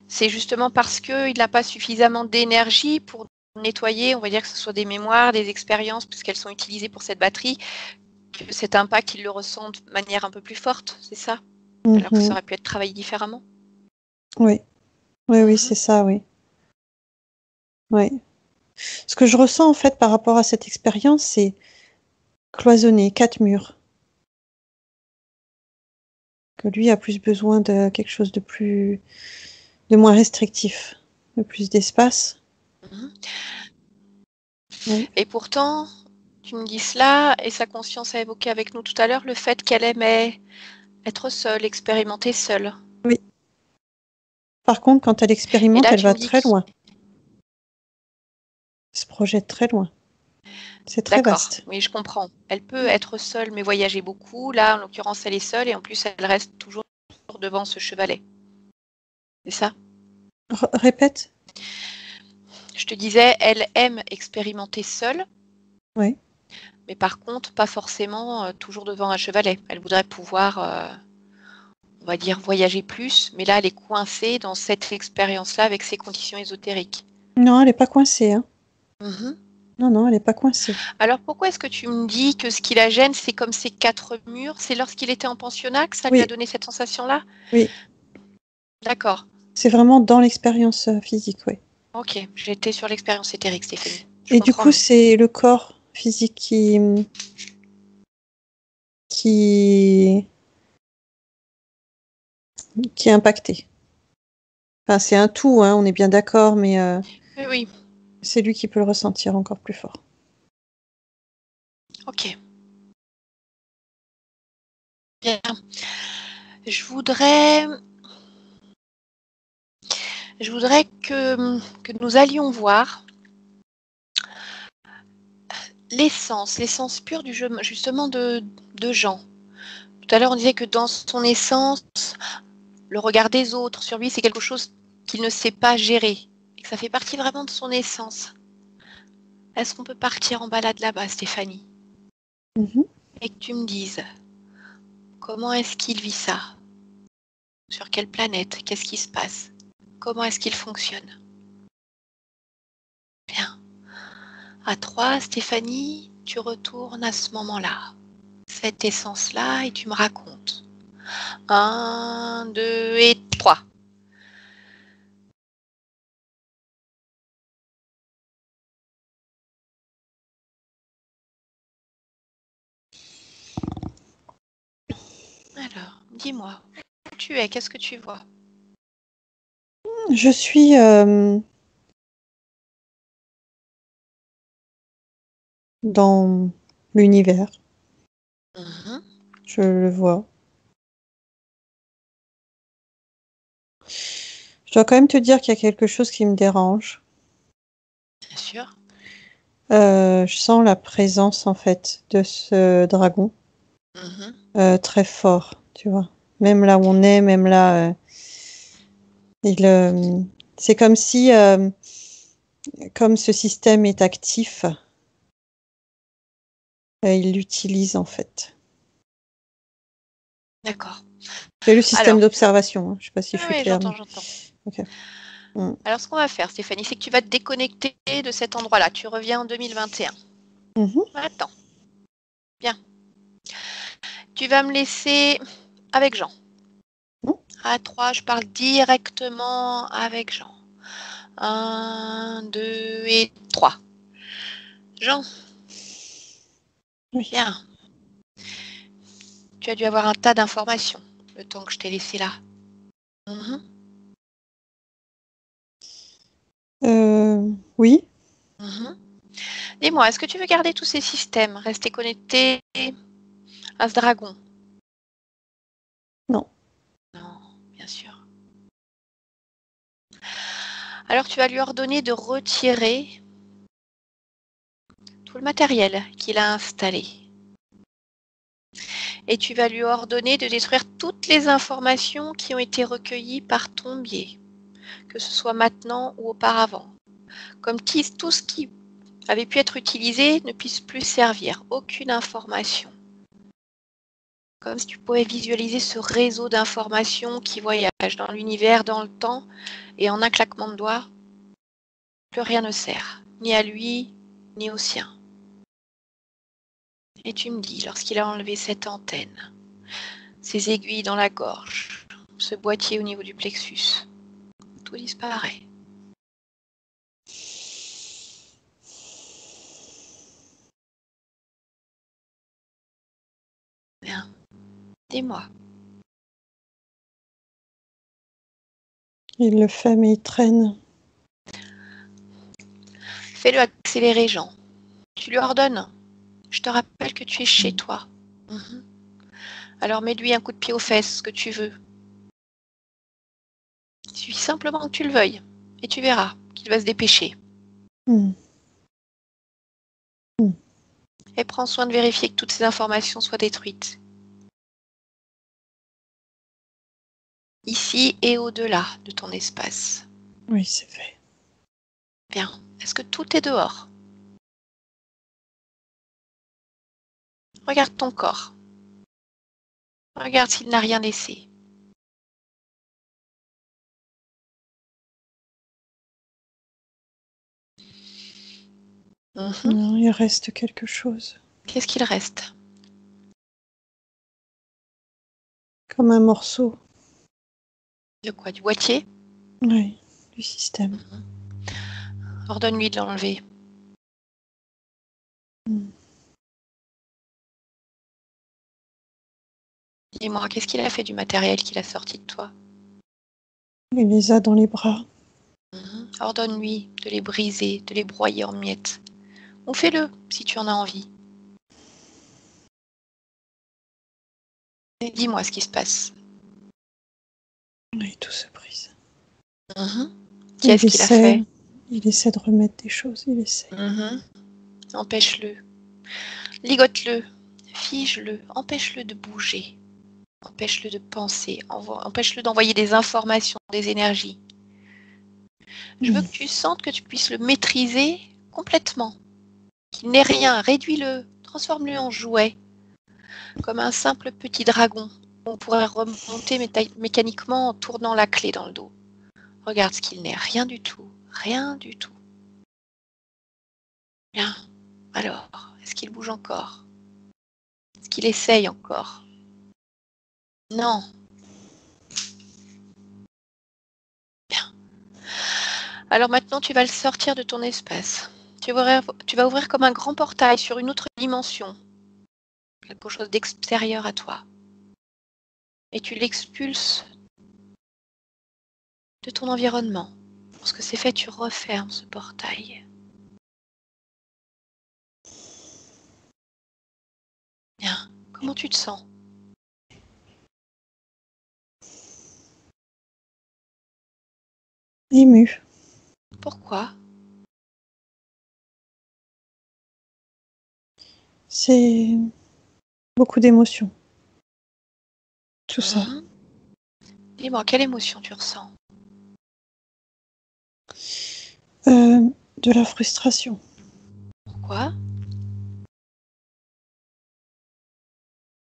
c'est justement parce qu'il n'a pas suffisamment d'énergie pour nettoyer, on va dire que ce soit des mémoires, des expériences, puisqu'elles sont utilisées pour cette batterie, que cet impact, il le ressent de manière un peu plus forte, c'est ça? Alors que ça aurait pu être travaillé différemment? Oui. Oui, c'est ça, oui. Oui. Ce que je ressens en fait par rapport à cette expérience, c'est cloisonné, 4 murs. Que lui a plus besoin de quelque chose de moins restrictif, de plus d'espace. Oui. Et pourtant, tu me dis cela, et sa conscience a évoqué avec nous tout à l'heure le fait qu'elle aimait être seule, expérimenter seule. Oui. Par contre, quand elle expérimente, là, elle tu va me dis très loin. Elle se projette très loin. C'est très D'accord, vaste. oui, je comprends. Elle peut être seule, mais voyager beaucoup. Là, en l'occurrence, elle est seule, et en plus, elle reste toujours devant ce chevalet. C'est ça? Répète. Je te disais, elle aime expérimenter seule. Oui. Mais par contre, pas forcément toujours devant un chevalet. Elle voudrait pouvoir, on va dire, voyager plus, mais là, elle est coincée dans cette expérience-là avec ses conditions ésotériques. Non, elle n'est pas coincée. Hein. Non, elle n'est pas coincée. Alors, pourquoi est-ce que tu me dis que ce qui la gêne, c'est comme ces 4 murs? C'est lorsqu'il était en pensionnat que ça lui a donné cette sensation-là? Oui. D'accord. C'est vraiment dans l'expérience physique, oui. Ok, j'étais sur l'expérience éthérique, Stéphanie. Et du coup, c'est le corps physique qui est impacté. Enfin, c'est un tout, hein, on est bien d'accord, mais oui. C'est lui qui peut le ressentir encore plus fort. Ok. Bien. Je voudrais que nous allions voir l'essence pure du jeu, justement de Jean. Tout à l'heure, on disait que dans son essence, le regard des autres sur lui, c'est quelque chose qu'il ne sait pas gérer, et que ça fait partie vraiment de son essence. Est-ce qu'on peut partir en balade là-bas, Stéphanie? Et que tu me dises, comment est-ce qu'il vit ça? Sur quelle planète? Qu'est-ce qui se passe? Comment est-ce qu'il fonctionne? Bien. À 3, Stéphanie, tu retournes à ce moment-là. Cette essence-là, et tu me racontes. 1, 2 et 3. Alors, dis-moi, où tu es? Qu'est-ce que tu vois? Je suis dans l'univers. Je le vois. Je dois quand même te dire qu'il y a quelque chose qui me dérange. Bien sûr. Je sens la présence, en fait, de ce dragon. Très fort, tu vois. Même là où on est, même là, c'est comme si, comme ce système est actif, il l'utilise, en fait. D'accord. C'est le système d'observation. Hein. Je ne sais pas si je suis claire. J'entends. Okay. Alors, ce qu'on va faire, Stéphanie, c'est que tu vas te déconnecter de cet endroit-là. Tu reviens en 2021. Attends. Bien. Tu vas me laisser avec Jean. À 3, je parle directement avec Jean. 1, 2 et 3. Jean. Oui. Bien. Tu as dû avoir un tas d'informations le temps que je t'ai laissé là. Oui. Dis-moi, est-ce que tu veux garder tous ces systèmes, rester connecté à ce dragon? Non. Non, bien sûr. Alors tu vas lui ordonner de retirer le matériel qu'il a installé. Et tu vas lui ordonner de détruire toutes les informations qui ont été recueillies par ton biais, que ce soit maintenant ou auparavant. Comme tout ce qui avait pu être utilisé ne puisse plus servir, aucune information. Comme si tu pouvais visualiser ce réseau d'informations qui voyage dans l'univers, dans le temps, et en un claquement de doigts, plus rien ne sert, ni à lui, ni au sien. Et tu me dis, lorsqu'il a enlevé cette antenne, ces aiguilles dans la gorge, ce boîtier au niveau du plexus, tout disparaît. Bien, dis-moi. Il le fait, mais il traîne. Fais-le accélérer, Jean. Tu lui ordonnes. Je te rappelle que tu es chez toi. Alors mets-lui un coup de pied aux fesses, ce que tu veux. Il suffit simplement que tu le veuilles. Et tu verras qu'il va se dépêcher. Et prends soin de vérifier que toutes ces informations soient détruites. Ici et au-delà de ton espace. Oui, c'est fait. Bien. Est-ce que tout est dehors? Regarde ton corps. Regarde s'il n'a rien laissé. Non, il reste quelque chose. Qu'est-ce qu'il reste? Comme un morceau. De quoi? Du boîtier? Oui, du système. Ordonne-lui de l'enlever. Dis-moi, qu'est-ce qu'il a fait du matériel qu'il a sorti de toi? Il les a dans les bras. Ordonne-lui de les briser, de les broyer en miettes. Ou fais-le, si tu en as envie. Et dis-moi ce qui se passe. Oui, tout se brise. Qu'est-ce qu'il a fait? Il essaie de remettre des choses, il essaie. Empêche-le. Ligote-le. Fige-le. Empêche-le de bouger. Empêche-le de penser. Empêche-le d'envoyer des informations, des énergies. Je veux que tu sentes que tu puisses le maîtriser complètement. Qu'il n'ait rien. Réduis-le. Transforme-le en jouet. Comme un simple petit dragon. On pourrait remonter mécaniquement en tournant la clé dans le dos. Regarde ce qu'il n'est. Rien du tout. Rien du tout. Bien. Alors, est-ce qu'il bouge encore? Est-ce qu'il essaye encore? Non. Bien. Alors maintenant, tu vas le sortir de ton espace. Tu vas ouvrir comme un grand portail sur une autre dimension. Quelque chose d'extérieur à toi. Et tu l'expulses de ton environnement. Lorsque c'est fait, tu refermes ce portail. Bien. Comment tu te sens? Ému. Pourquoi? C'est beaucoup d'émotions. Tout ça. Dis-moi, quelle émotion tu ressens? De la frustration. Pourquoi?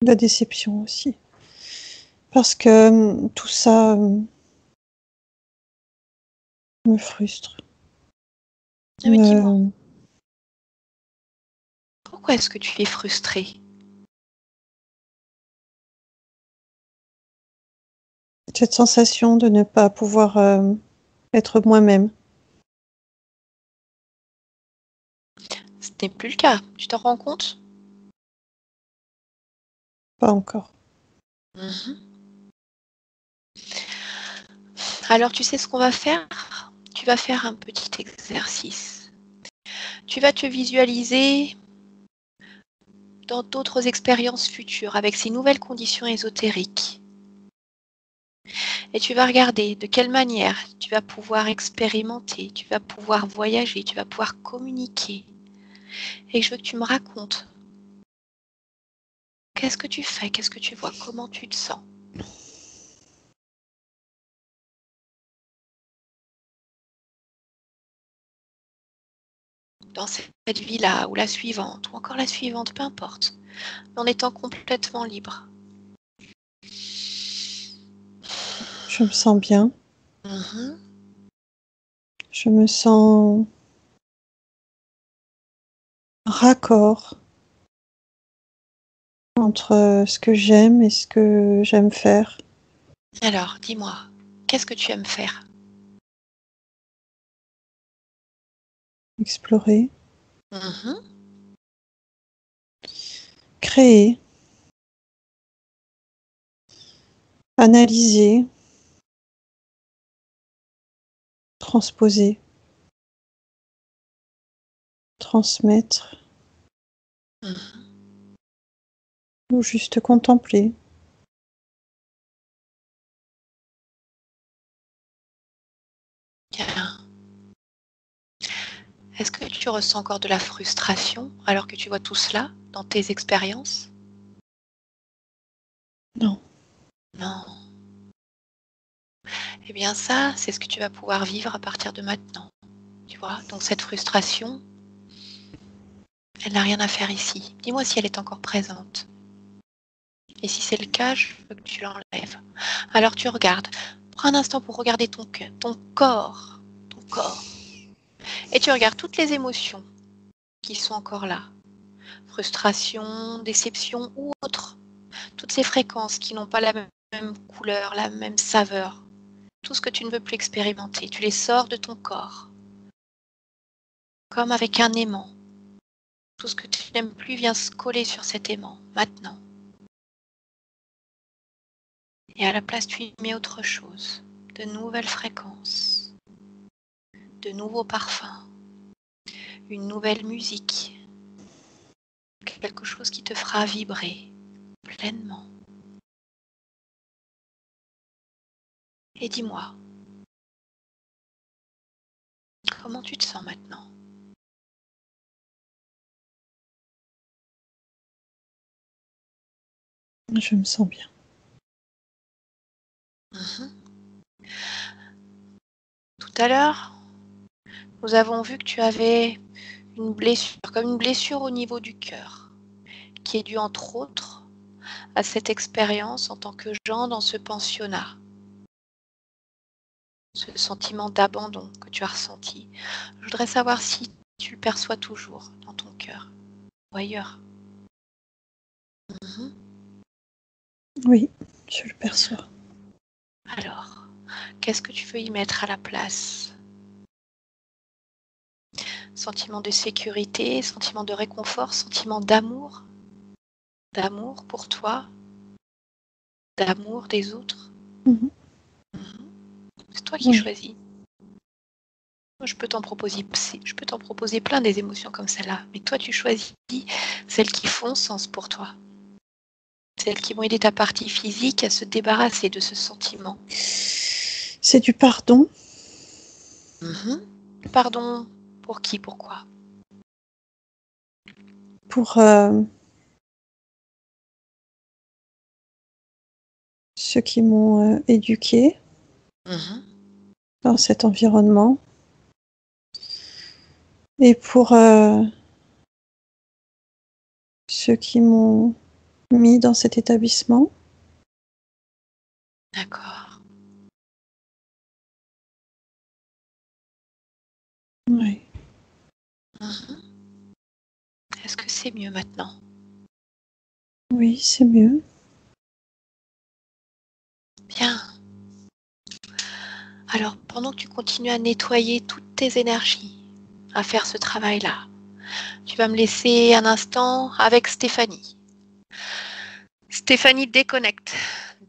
De la déception aussi. Parce que tout ça me frustre. Mais dis-moi, pourquoi est-ce que tu es frustrée? Cette sensation de ne pas pouvoir être moi-même. Ce n'est plus le cas. Tu t'en rends compte? Pas encore. Alors, tu sais ce qu'on va faire? Tu vas faire un petit exercice. Tu vas te visualiser dans d'autres expériences futures avec ces nouvelles conditions ésotériques. Et tu vas regarder de quelle manière tu vas pouvoir expérimenter, tu vas pouvoir voyager, tu vas pouvoir communiquer et que je veux que tu me racontes. Qu'est-ce que tu fais? Qu'est-ce que tu vois? Comment tu te sens? Dans cette vie-là, ou la suivante, ou encore la suivante, peu importe, en étant complètement libre. Je me sens bien. Mhm. Je me sens raccord entre ce que j'aime et ce que j'aime faire. Alors, dis-moi, qu'est-ce que tu aimes faire? Explorer, Mhm. créer, analyser, transposer, transmettre Mhm. ou juste contempler. Bien. Est-ce que tu ressens encore de la frustration alors que tu vois tout cela dans tes expériences? Non. Non. Eh bien ça, c'est ce que tu vas pouvoir vivre à partir de maintenant. Tu vois, donc cette frustration, elle n'a rien à faire ici. Dis-moi si elle est encore présente. Et si c'est le cas, je veux que tu l'enlèves. Alors tu regardes. Prends un instant pour regarder ton cœur, ton corps. Ton corps. Et tu regardes toutes les émotions qui sont encore là. Frustration, déception ou autre. Toutes ces fréquences qui n'ont pas la même couleur, la même saveur. Tout ce que tu ne veux plus expérimenter, tu les sors de ton corps. Comme avec un aimant. Tout ce que tu n'aimes plus vient se coller sur cet aimant, maintenant. Et à la place, tu y mets autre chose. De nouvelles fréquences. De nouveaux parfums. Une nouvelle musique. Quelque chose qui te fera vibrer pleinement. Et dis-moi, comment tu te sens maintenant? Je me sens bien. Mhm. Tout à l'heure, nous avons vu que tu avais une blessure, comme une blessure au niveau du cœur, qui est due entre autres à cette expérience en tant que Jean dans ce pensionnat, ce sentiment d'abandon que tu as ressenti. Je voudrais savoir si tu le perçois toujours dans ton cœur ou ailleurs. Mhm. Oui, je le perçois. Alors, qu'est-ce que tu veux y mettre à la place? Sentiment de sécurité, sentiment de réconfort, sentiment d'amour pour toi, d'amour des autres. Mhm. C'est toi qui Oui. choisis. Moi, je peux t'en proposer plein des émotions comme celle-là, mais toi tu choisis celles qui font sens pour toi, celles qui vont aider ta partie physique à se débarrasser de ce sentiment. C'est du pardon. Mhm. Pardon pour qui, pourquoi? Pour ceux qui m'ont éduquée Mhm. dans cet environnement et pour ceux qui m'ont mis dans cet établissement. D'accord. Oui. Mhm. Est-ce que c'est mieux maintenant? Oui, c'est mieux. Bien. Alors, pendant que tu continues à nettoyer toutes tes énergies, à faire ce travail-là, tu vas me laisser un instant avec Stéphanie. Stéphanie, déconnecte.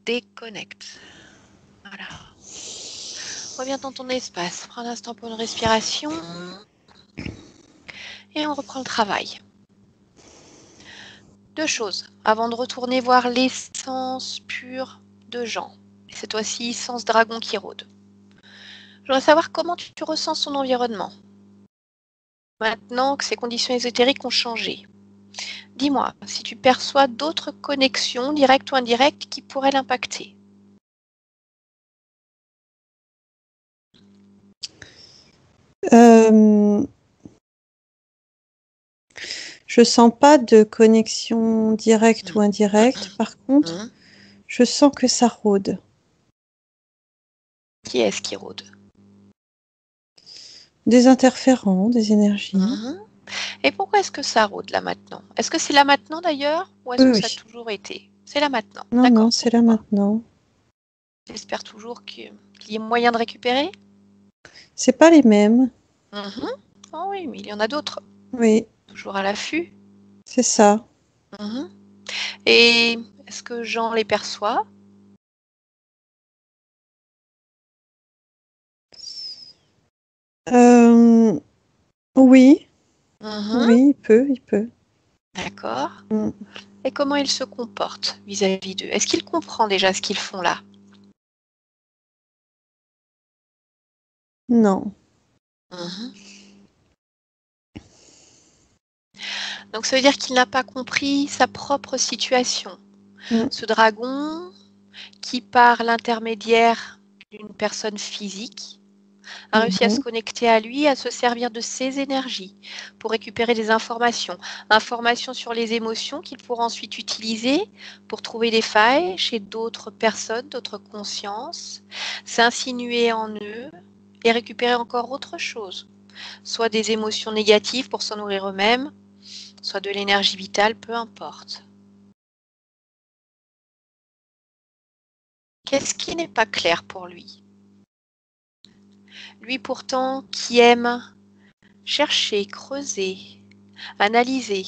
Déconnecte. Voilà. Reviens dans ton espace. Prends un instant pour une respiration. Et on reprend le travail. Deux choses. Avant de retourner voir l'essence pure de Jean. Et cette fois-ci, sens dragon qui rôde. Je voudrais savoir comment tu ressens son environnement. maintenant que ces conditions ésotériques ont changé, dis-moi si tu perçois d'autres connexions, directes ou indirectes, qui pourraient l'impacter. Je sens pas de connexion directe ou indirecte. Par contre, je sens que ça rôde. Qui est-ce qui rôde? Des interférents, des énergies. Et pourquoi est-ce que ça rôde là maintenant? Est-ce que c'est là maintenant d'ailleurs ou est-ce que ça a toujours été? C'est là maintenant. Non, d'accord. non, c'est là maintenant. J'espère toujours qu'il y ait moyen de récupérer? C'est pas les mêmes. Oh oui, mais il y en a d'autres. Oui. Toujours à l'affût. C'est ça. Et est-ce que Jean les perçoit? Oui. Oui, il peut. D'accord. Et comment il se comporte vis-à-vis d'eux? Est-ce qu'il comprend déjà ce qu'ils font là? Non. Donc ça veut dire qu'il n'a pas compris sa propre situation. Ce dragon qui, par l'intermédiaire d'une personne physique, a réussi à se connecter à lui, à se servir de ses énergies pour récupérer des informations. Informations sur les émotions qu'il pourra ensuite utiliser pour trouver des failles chez d'autres personnes, d'autres consciences, s'insinuer en eux et récupérer encore autre chose. Soit des émotions négatives pour s'en nourrir eux-mêmes, soit de l'énergie vitale, peu importe. Qu'est-ce qui n'est pas clair pour lui? Lui pourtant qui aime chercher, creuser, analyser.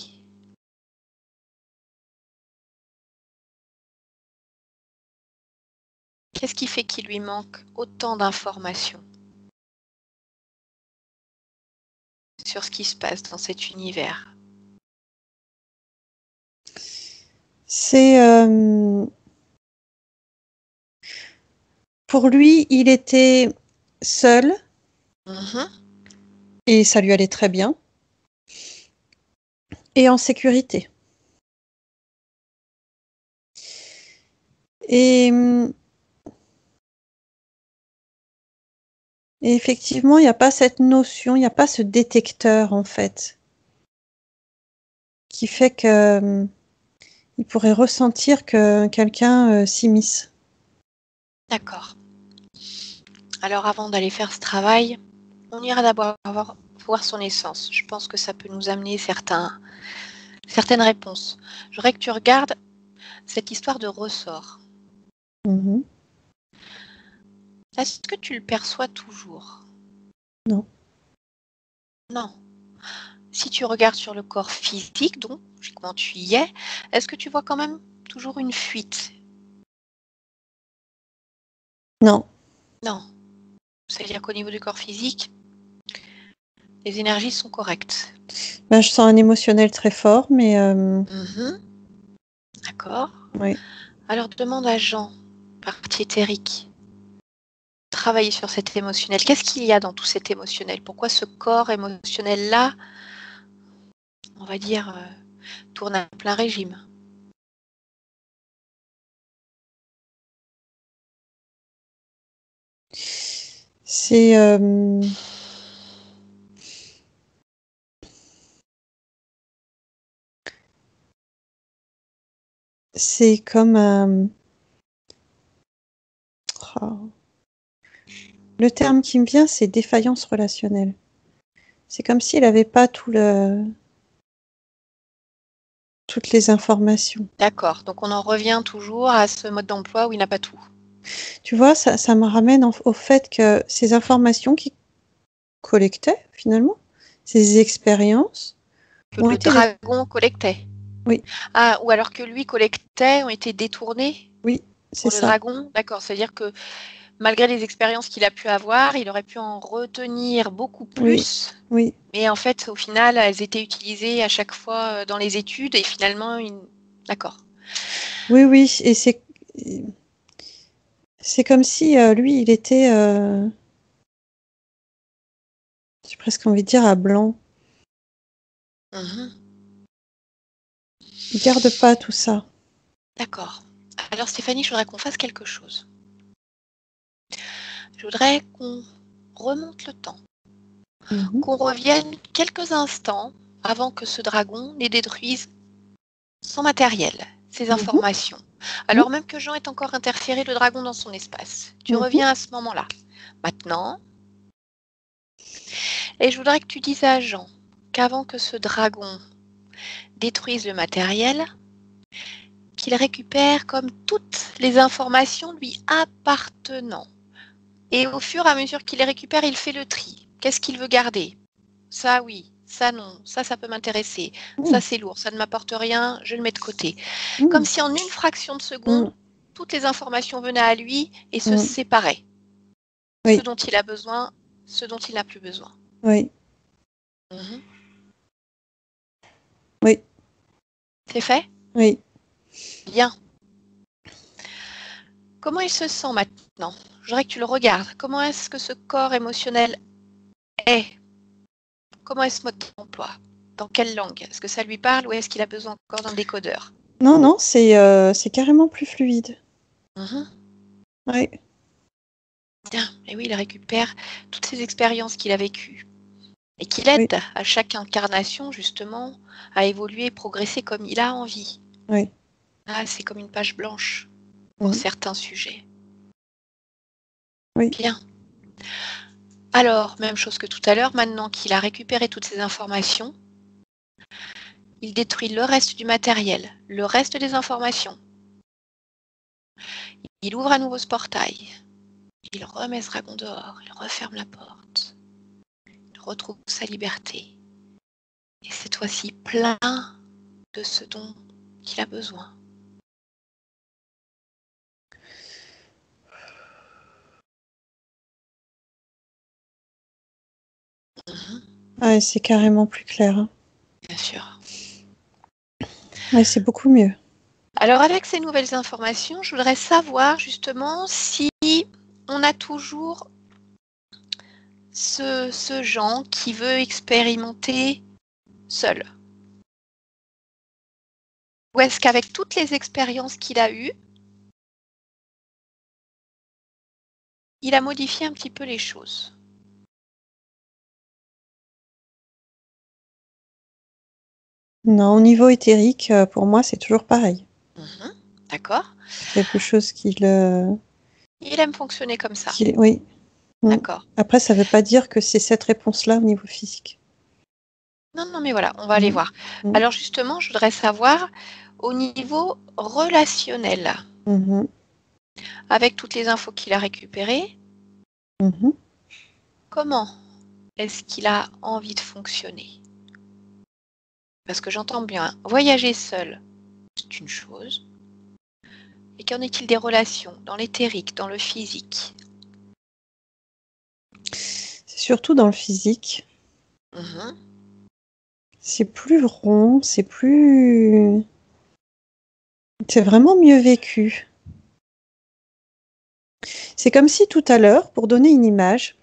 Qu'est-ce qui fait qu'il lui manque autant d'informations sur ce qui se passe dans cet univers? C'est pour lui, il était seul et ça lui allait très bien et en sécurité. Et effectivement, il n'y a pas cette notion, il n'y a pas ce détecteur en fait, qui fait que il pourrait ressentir que quelqu'un s'immisce. D'accord. Alors avant d'aller faire ce travail, on ira d'abord voir son essence. Je pense que ça peut nous amener certaines réponses. Je voudrais que tu regardes cette histoire de ressort. Est-ce que tu le perçois toujours? Non. Non. Si tu regardes sur le corps physique, donc, comment tu y es, est-ce que tu vois quand même toujours une fuite? Non. Non. C'est-à-dire qu'au niveau du corps physique, les énergies sont correctes. Ben, je sens un émotionnel très fort, mais... D'accord. Oui. Alors demande à Jean, partie éthérique, travailler sur cet émotionnel. Qu'est-ce qu'il y a dans tout cet émotionnel? Pourquoi ce corps émotionnel-là, on va dire, tourne à plein régime? C'est... c'est comme un... Oh. Le terme qui me vient, c'est défaillance relationnelle. C'est comme s'il n'avait pas toutes les informations. D'accord, donc on en revient toujours à ce mode d'emploi où il n'a pas tout. Tu vois, ça me ramène au fait que ces informations qu'il collectait, finalement, ces expériences... Que le dragon collectait. Oui. Ah, ou alors que lui collectait, ont été détournés? Oui, c'est pour le ça. dragon? D'accord, c'est-à-dire que malgré les expériences qu'il a pu avoir, il aurait pu en retenir beaucoup plus. Oui. Mais en fait, au final, elles étaient utilisées à chaque fois dans les études et finalement, d'accord. Oui, oui, et c'est comme si lui, il était, j'ai presque envie de dire, à blanc. Mhm. Il garde pas tout ça. D'accord. Alors Stéphanie, je voudrais qu'on fasse quelque chose. Je voudrais qu'on remonte le temps, qu'on revienne quelques instants avant que ce dragon les détruise son matériel, ses informations. Alors même que Jean est encore interféré le dragon dans son espace. Tu reviens à ce moment-là. Maintenant, et je voudrais que tu dises à Jean qu'avant que ce dragon détruise le matériel, qu'il récupère comme toutes les informations lui appartenant. Et au fur et à mesure qu'il les récupère, il fait le tri. Qu'est-ce qu'il veut garder? Ça, oui. Ça, non. Ça peut m'intéresser. Ça, c'est lourd. Ça ne m'apporte rien. Je le mets de côté. Comme si en une fraction de seconde, toutes les informations venaient à lui et se séparaient. Oui. Ce dont il a besoin, ce dont il n'a plus besoin. Oui. Mhm. Oui. C'est fait? Oui. Bien. Comment il se sent maintenant? Je voudrais que tu le regardes. Comment est-ce que ce corps émotionnel est? Comment est ce mode d'emploi? Dans quelle langue? Est-ce que ça lui parle ou est-ce qu'il a besoin encore d'un décodeur? Non, c'est carrément plus fluide. Oui. Bien. Et oui, il récupère toutes ces expériences qu'il a vécues et qu'il aide à chaque incarnation, justement, à évoluer et progresser comme il a envie. Oui. Ah, c'est comme une page blanche pour certains sujets. Oui. Bien. Alors, même chose que tout à l'heure, maintenant qu'il a récupéré toutes ces informations, il détruit le reste du matériel, le reste des informations. Il ouvre à nouveau ce portail. Il remet ce dragon dehors, il referme la porte. Il retrouve sa liberté. Et cette fois-ci plein de ce dont il a besoin. Ah, c'est carrément plus clair. Hein. Bien sûr. Ouais, c'est beaucoup mieux. Alors avec ces nouvelles informations, je voudrais savoir justement si on a toujours ce Jean qui veut expérimenter seul. Ou est-ce qu'avec toutes les expériences qu'il a eues, il a modifié un petit peu les choses? Non, au niveau éthérique, pour moi, c'est toujours pareil. D'accord. C'est quelque chose qu'il... Il aime fonctionner comme ça. Oui. D'accord. Après, ça ne veut pas dire que c'est cette réponse-là au niveau physique. Non, mais voilà, on va aller voir. Alors justement, je voudrais savoir au niveau relationnel, avec toutes les infos qu'il a récupérées, comment est-ce qu'il a envie de fonctionner? Parce que j'entends bien, voyager seul, c'est une chose. Et qu'en est-il des relations, dans l'éthérique, dans le physique? C'est surtout dans le physique. C'est plus rond, c'est vraiment mieux vécu. C'est comme si tout à l'heure, pour donner une image,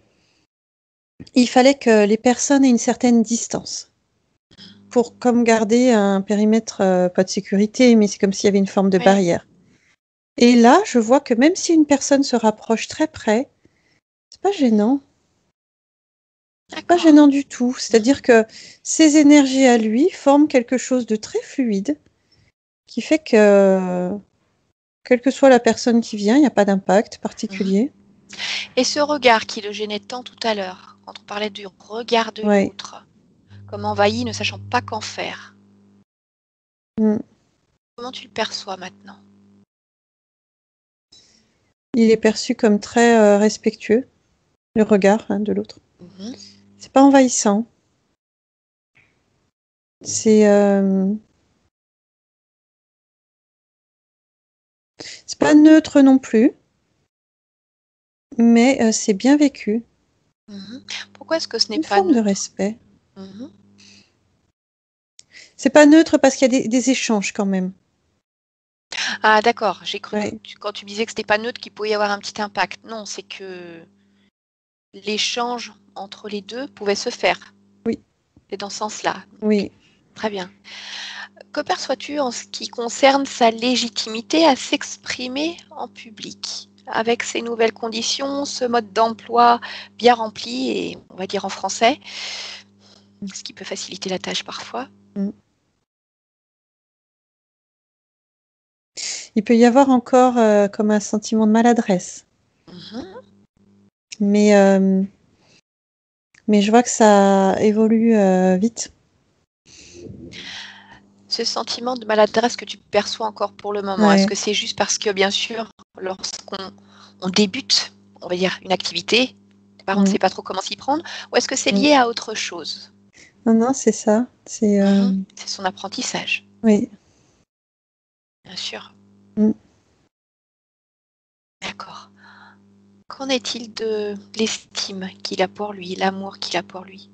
il fallait que les personnes aient une certaine distance pour comme garder un périmètre, pas de sécurité, mais c'est comme s'il y avait une forme de barrière. Et là, je vois que même si une personne se rapproche très près, c'est pas gênant. C'est pas gênant du tout. C'est-à-dire que ces énergies à lui forment quelque chose de très fluide qui fait que, quelle que soit la personne qui vient, il n'y a pas d'impact particulier. Et ce regard qui le gênait tant tout à l'heure, quand on parlait du regard de l'autre, comme envahi, ne sachant pas qu'en faire. Comment tu le perçois maintenant? Il est perçu comme très respectueux, le regard de l'autre. C'est pas envahissant. C'est pas neutre non plus, mais c'est bien vécu. Pourquoi est-ce que ce n'est Une pas forme neutre? de respect. C'est pas neutre parce qu'il y a des échanges quand même. Ah d'accord, j'ai cru que quand tu disais que c'était pas neutre qu'il pouvait y avoir un petit impact. Non, c'est que l'échange entre les deux pouvait se faire. Oui. C'est dans ce sens-là. Oui. Très bien. Que perçois-tu en ce qui concerne sa légitimité à s'exprimer en public? Avec ces nouvelles conditions, ce mode d'emploi bien rempli et on va dire en français, ce qui peut faciliter la tâche parfois. Il peut y avoir encore comme un sentiment de maladresse. Mais je vois que ça évolue vite. Ce sentiment de maladresse que tu perçois encore pour le moment, Ouais. est-ce que c'est juste parce que, bien sûr, lorsqu'on débute, on va dire, une activité, par contre, on ne sait pas trop comment s'y prendre, ou est-ce que c'est lié à autre chose? Non, c'est ça. C'est C'est son apprentissage, oui. bien sûr. Mm. D'accord. Qu'en est-il de l'estime qu'il a pour lui, l'amour qu'il a pour lui?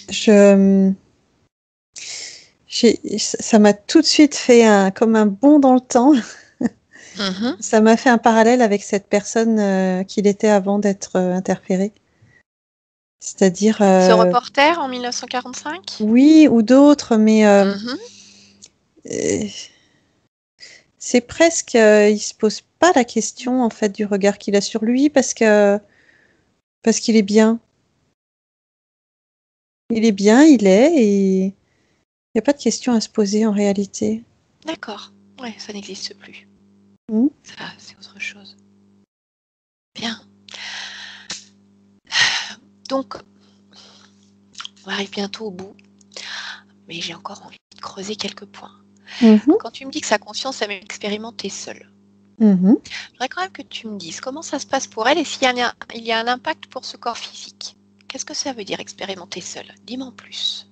Ça m'a tout de suite fait comme un bond dans le temps. Ça m'a fait un parallèle avec cette personne qu'il était avant d'être interféré. C'est-à-dire... Ce reporter en 1945? Oui, ou d'autres, mais c'est presque... il se pose pas la question, en fait, du regard qu'il a sur lui, parce qu'il est bien. Il est bien, il est, et il n'y a pas de question à se poser en réalité. D'accord. Ouais, ça n'existe plus. Ça, c'est autre chose. Bien. Donc, on arrive bientôt au bout, mais j'ai encore envie de creuser quelques points. Quand tu me dis que sa conscience aime expérimenter seule, je voudrais quand même que tu me dises comment ça se passe pour elle et s'il y a un impact pour ce corps physique. Qu'est-ce que ça veut dire expérimenter seule? Dis-moi en plus.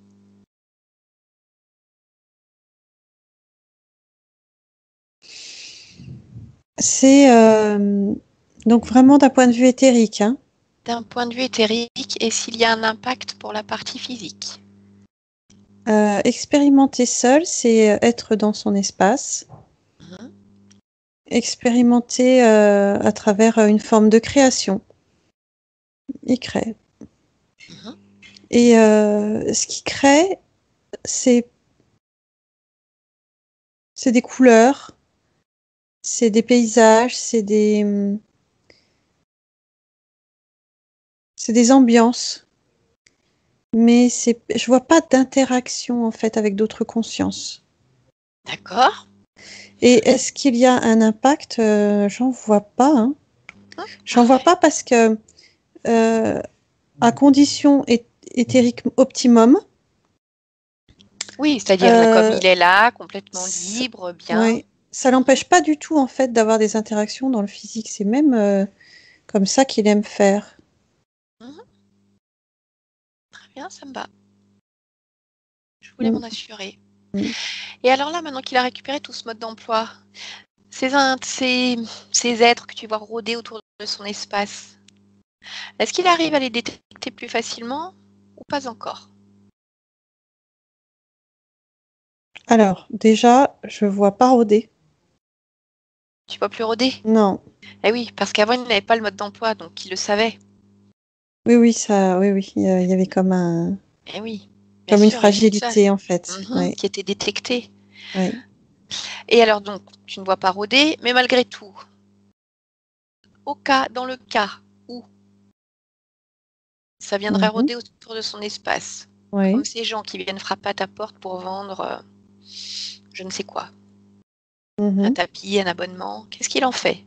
C'est donc vraiment d'un point de vue éthérique. Hein. D'un point de vue éthérique et s'il y a un impact pour la partie physique. Expérimenter seul, c'est être dans son espace. Expérimenter à travers une forme de création. Il crée. Et ce qu'il crée, c'est des couleurs, c'est des paysages, c'est des ambiances. Mais je vois pas d'interaction en fait avec d'autres consciences. D'accord. Et est-ce qu'il y a un impact? J'en vois pas. Hein. J'en vois pas parce que à condition éthérique optimum. Oui, c'est-à-dire comme il est là, complètement libre, bien. Ouais, ça l'empêche pas du tout en fait d'avoir des interactions dans le physique. C'est même comme ça qu'il aime faire. Très bien, ça me va. Je voulais m'en assurer. Et alors là, maintenant qu'il a récupéré tout ce mode d'emploi, ces êtres que tu vois rôder autour de son espace, est-ce qu'il arrive à les détecter plus facilement ou pas encore? Alors, déjà, je vois pas rôder. Tu vois plus rôder? Non. Eh oui, parce qu'avant, il n'avait pas le mode d'emploi, donc il le savait. Oui, oui, il y avait comme Eh oui. Comme une fragilité, en fait. Qui était détectée. Oui. Et alors donc, tu ne vois pas rôder, mais malgré tout, dans le cas où ça viendrait rôder autour de son espace, comme ces gens qui viennent frapper à ta porte pour vendre je ne sais quoi, un tapis, un abonnement, qu'est-ce qu'il en fait?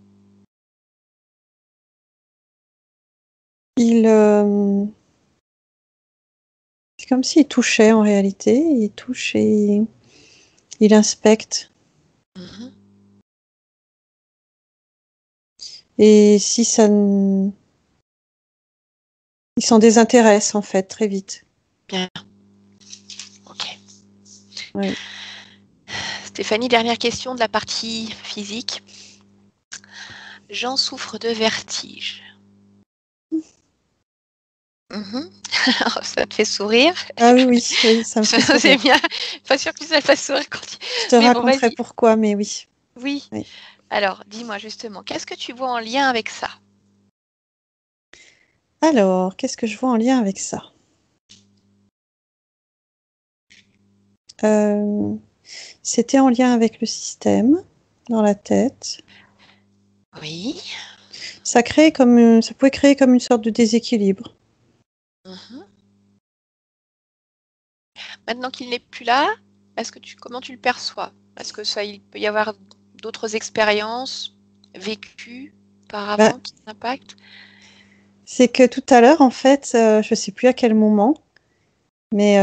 C'est comme s'il touchait en réalité, il touche et il inspecte. Et si ça il s'en désintéresse en fait très vite. Bien. Ok. Oui. Stéphanie, dernière question de la partie physique. Jean souffre de vertige. Ça te fait sourire? Ah oui, ça me fait sourire. C'est bien. Pas sûr que ça te fasse sourire quand tu... Je te raconterai pourquoi, mais oui. Oui. Alors, dis-moi justement, qu'est-ce que tu vois en lien avec ça? Alors, qu'est-ce que je vois en lien avec ça? C'était en lien avec le système, dans la tête. Oui. Ça pouvait créer comme une sorte de déséquilibre. Mhm. Maintenant qu'il n'est plus là, comment tu le perçois? Est-ce que il peut y avoir d'autres expériences vécues auparavant qui impactent? C'est que tout à l'heure, en fait, je ne sais plus à quel moment, mais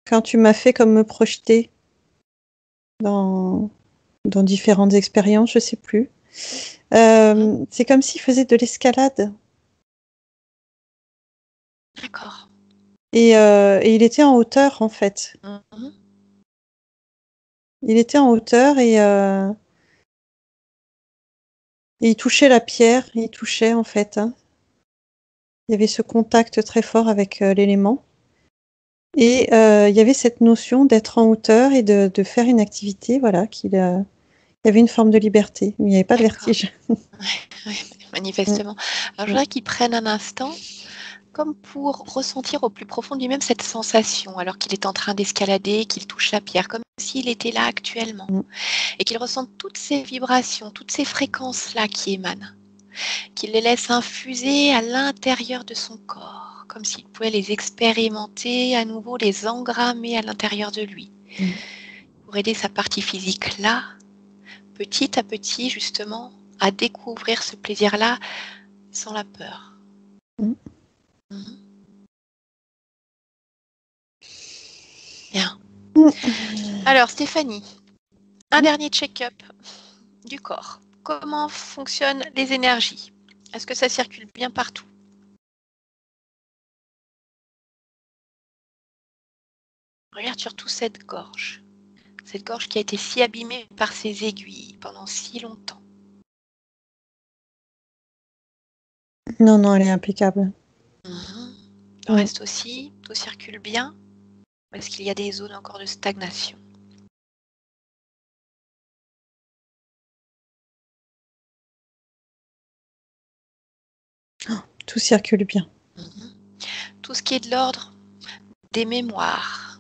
quand tu m'as fait comme me projeter dans différentes expériences, je ne sais plus. C'est comme s'il faisait de l'escalade. D'accord. Et il était en hauteur, en fait. Mhm. Il était en hauteur et il touchait la pierre. Il touchait, en fait. Hein. Il y avait ce contact très fort avec l'élément. Et il y avait cette notion d'être en hauteur et de faire une activité, voilà, il y avait une forme de liberté. Il n'y avait pas de D'accord. vertige. Oui, manifestement. Alors, je voudrais qu'il prenne un instant comme pour ressentir au plus profond de lui-même cette sensation, alors qu'il est en train d'escalader, qu'il touche la pierre, comme s'il était là actuellement, et qu'il ressente toutes ces vibrations, toutes ces fréquences-là qui émanent, qu'il les laisse infuser à l'intérieur de son corps, comme s'il pouvait les expérimenter à nouveau, les engrammer à l'intérieur de lui, pour aider sa partie physique là, petit à petit justement, à découvrir ce plaisir-là sans la peur. Bien. Alors Stéphanie, un dernier check-up du corps. Comment fonctionnent les énergies? Est-ce que ça circule bien partout? Regarde surtout cette gorge qui a été si abîmée par ces aiguilles pendant si longtemps. Non, non, elle est impeccable. Le reste aussi, tout circule bien? Ou est-ce qu'il y a des zones encore de stagnation? Tout circule bien. Tout ce qui est de l'ordre des mémoires,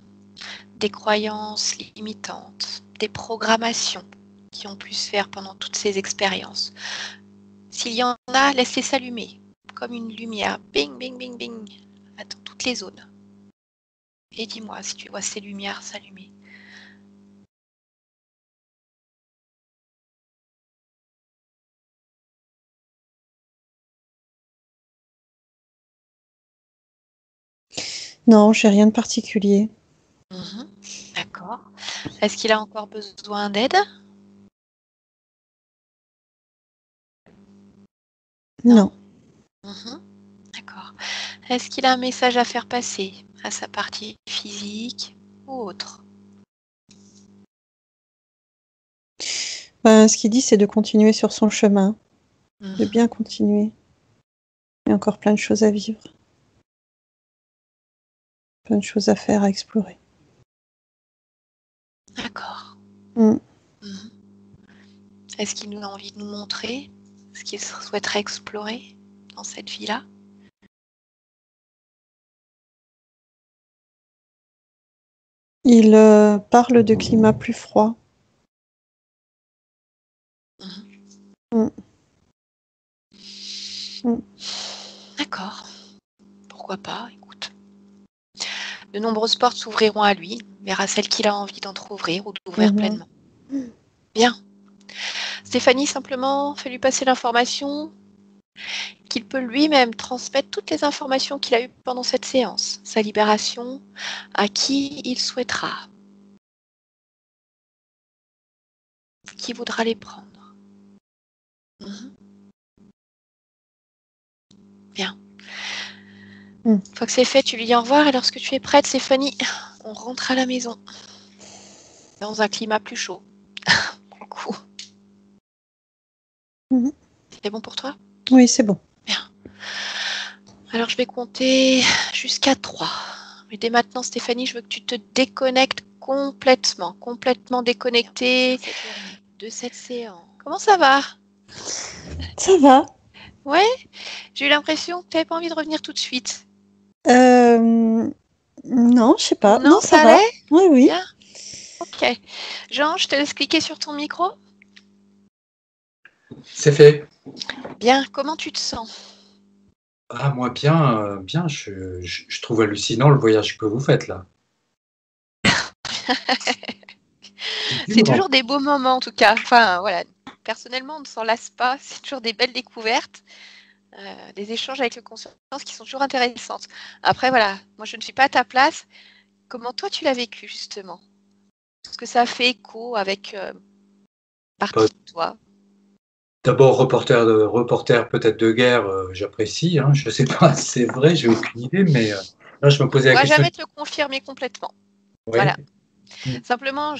des croyances limitantes, des programmations qui ont pu se faire pendant toutes ces expériences. S'il y en a, laisse-les s'allumer, comme une lumière. Bing, bing, bing, bing. Attends, toutes les zones. Et dis-moi si tu vois ces lumières s'allumer. Non, j'ai rien de particulier. D'accord. Est-ce qu'il a encore besoin d'aide? Non. D'accord. Est-ce qu'il a un message à faire passer à sa partie physique ou autre? Ce qu'il dit, c'est de continuer sur son chemin, de bien continuer. Il y a encore plein de choses à vivre, plein de choses à faire, à explorer. D'accord. Est-ce qu'il a envie de nous montrer ce qu'il souhaiterait explorer dans cette vie-là? Il parle de climat plus froid. D'accord. Pourquoi pas, écoute. De nombreuses portes s'ouvriront à lui, vers celles qu'il a envie d'entrouvrir ou d'ouvrir pleinement. Bien. Stéphanie, simplement, fais-lui passer l'information qu'il peut lui-même transmettre toutes les informations qu'il a eues pendant cette séance, sa libération, à qui il souhaitera, qui voudra les prendre. Bien. Une fois que c'est fait, tu lui dis au revoir et lorsque tu es prête, Stéphanie, on rentre à la maison. Dans un climat plus chaud. Pour le coup. C'est bon pour toi? Oui, c'est bon. Bien. Alors je vais compter jusqu'à 3. Mais dès maintenant, Stéphanie, je veux que tu te déconnectes complètement déconnectée de cette séance. Comment ça va? Ça va. Ouais, J'ai eu l'impression que tu n'avais pas envie de revenir tout de suite. Non, je sais pas. Non, ça va. allait? Oui, oui. Bien. Ok. Jean, je te laisse cliquer sur ton micro. C'est fait. Bien, comment tu te sens? Ah, moi, bien, bien. Je trouve hallucinant le voyage que vous faites là. C'est toujours des beaux moments en tout cas. Enfin, voilà. Personnellement, on ne s'en lasse pas. C'est toujours des belles découvertes. Des échanges avec le conscience qui sont toujours intéressantes. Après, voilà, moi je ne suis pas à ta place. Comment toi tu l'as vécu justement? Est-ce que ça a fait écho avec partie de toi? D'abord, reporter peut-être de guerre, j'apprécie. Hein, je ne sais pas si c'est vrai, j'ai aucune idée, mais là je me posais la On ne va question. jamais te le confirmer complètement. Ouais. Voilà. Simplement,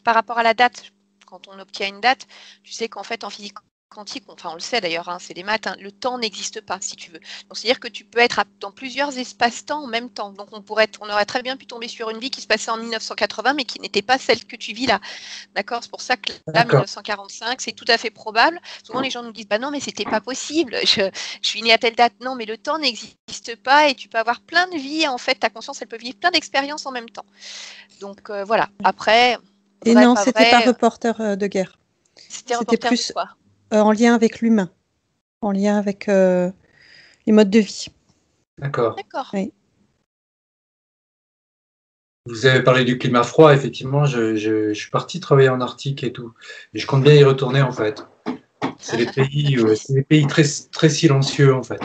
par rapport à la date, quand on obtient une date, tu sais qu'en fait, en physique quantique, enfin on le sait d'ailleurs, hein, c'est des maths, hein, le temps n'existe pas si tu veux. Donc c'est-à-dire que tu peux être dans plusieurs espaces-temps en même temps. Donc on aurait très bien pu tomber sur une vie qui se passait en 1980, mais qui n'était pas celle que tu vis là. D'accord? C'est pour ça que là, 1945, c'est tout à fait probable. Souvent les gens nous disent, bah non, mais c'était pas possible. Je suis née à telle date. Non, mais le temps n'existe pas et tu peux avoir plein de vies. En fait, ta conscience, elle peut vivre plein d'expériences en même temps. Donc voilà. Après. Et non, c'était pas reporter de guerre. C'était plus quoi en lien avec l'humain, en lien avec les modes de vie. D'accord. Oui. Vous avez parlé du climat froid, effectivement, je suis parti travailler en Arctique et tout. Et je compte bien y retourner en fait. C'est des pays très, très silencieux en fait,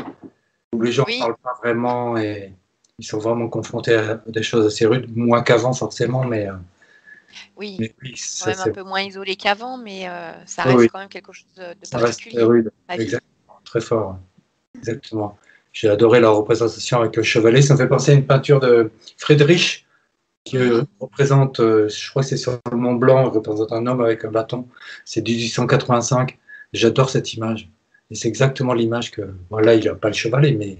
où les gens ne parlent pas vraiment et ils sont vraiment confrontés à des choses assez rudes, moins qu'avant forcément, mais oui, ça, quand même un peu moins isolé qu'avant, mais ça oui, reste quand même quelque chose de ça particulier. reste rude, exactement, très fort, exactement. J'ai adoré la représentation avec le chevalet, ça me fait penser à une peinture de Friedrich qui représente, je crois que c'est sur le Mont Blanc, représente un homme avec un bâton, c'est 1885, j'adore cette image. Et c'est exactement l'image que, voilà, il n'a pas le chevalet, mais...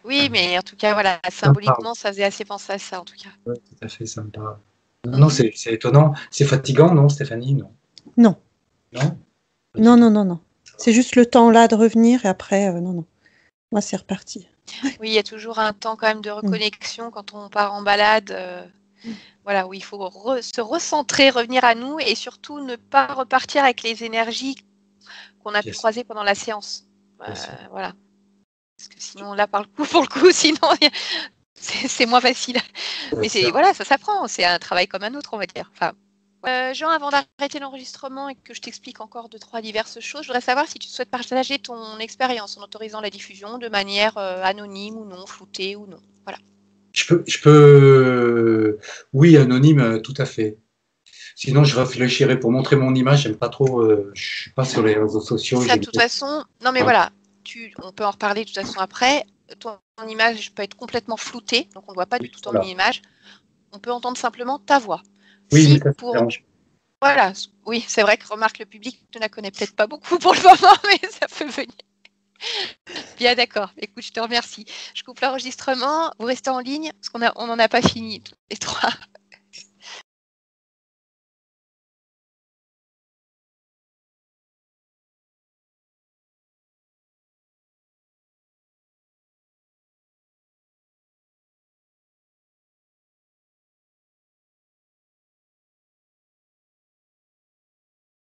Oui, mais en tout cas, voilà, symboliquement, ça faisait assez penser à ça, en tout cas. Oui, tout à fait, ça me parle. Non, c'est étonnant. C'est fatigant, non, Stéphanie? Non. Non. Non? Non, non, non, non. C'est juste le temps là de revenir et après, non, non. Moi, c'est reparti. Oui, il y a toujours un temps quand même de reconnexion quand on part en balade. Voilà, où il faut se recentrer, revenir à nous et surtout ne pas repartir avec les énergies qu'on a pu croiser pendant la séance. Voilà. Parce que sinon, là, pour le coup, sinon, c'est moins facile. Mais voilà, ça s'apprend. C'est un travail comme un autre, on va dire. Enfin, Jean, avant d'arrêter l'enregistrement et que je t'explique encore 2-3 diverses choses, je voudrais savoir si tu souhaites partager ton expérience en autorisant la diffusion de manière anonyme ou non, floutée ou non. Voilà. Je peux... Oui, anonyme, tout à fait. Sinon, je réfléchirais pour montrer mon image. J'aime pas trop. Je suis pas sur les réseaux sociaux. Ça, de toute façon. Non, mais voilà. On peut en reparler de toute façon après. Ton image peut être complètement floutée, donc on ne voit pas du tout ton image. On peut entendre simplement ta voix. Oui, si mais pour... Voilà. Oui, c'est vrai que remarque, le public ne la connaît peut-être pas beaucoup pour le moment, mais ça peut venir. Bien, d'accord. Écoute, je te remercie. Je coupe l'enregistrement. Vous restez en ligne parce on n'en a pas fini tous les trois.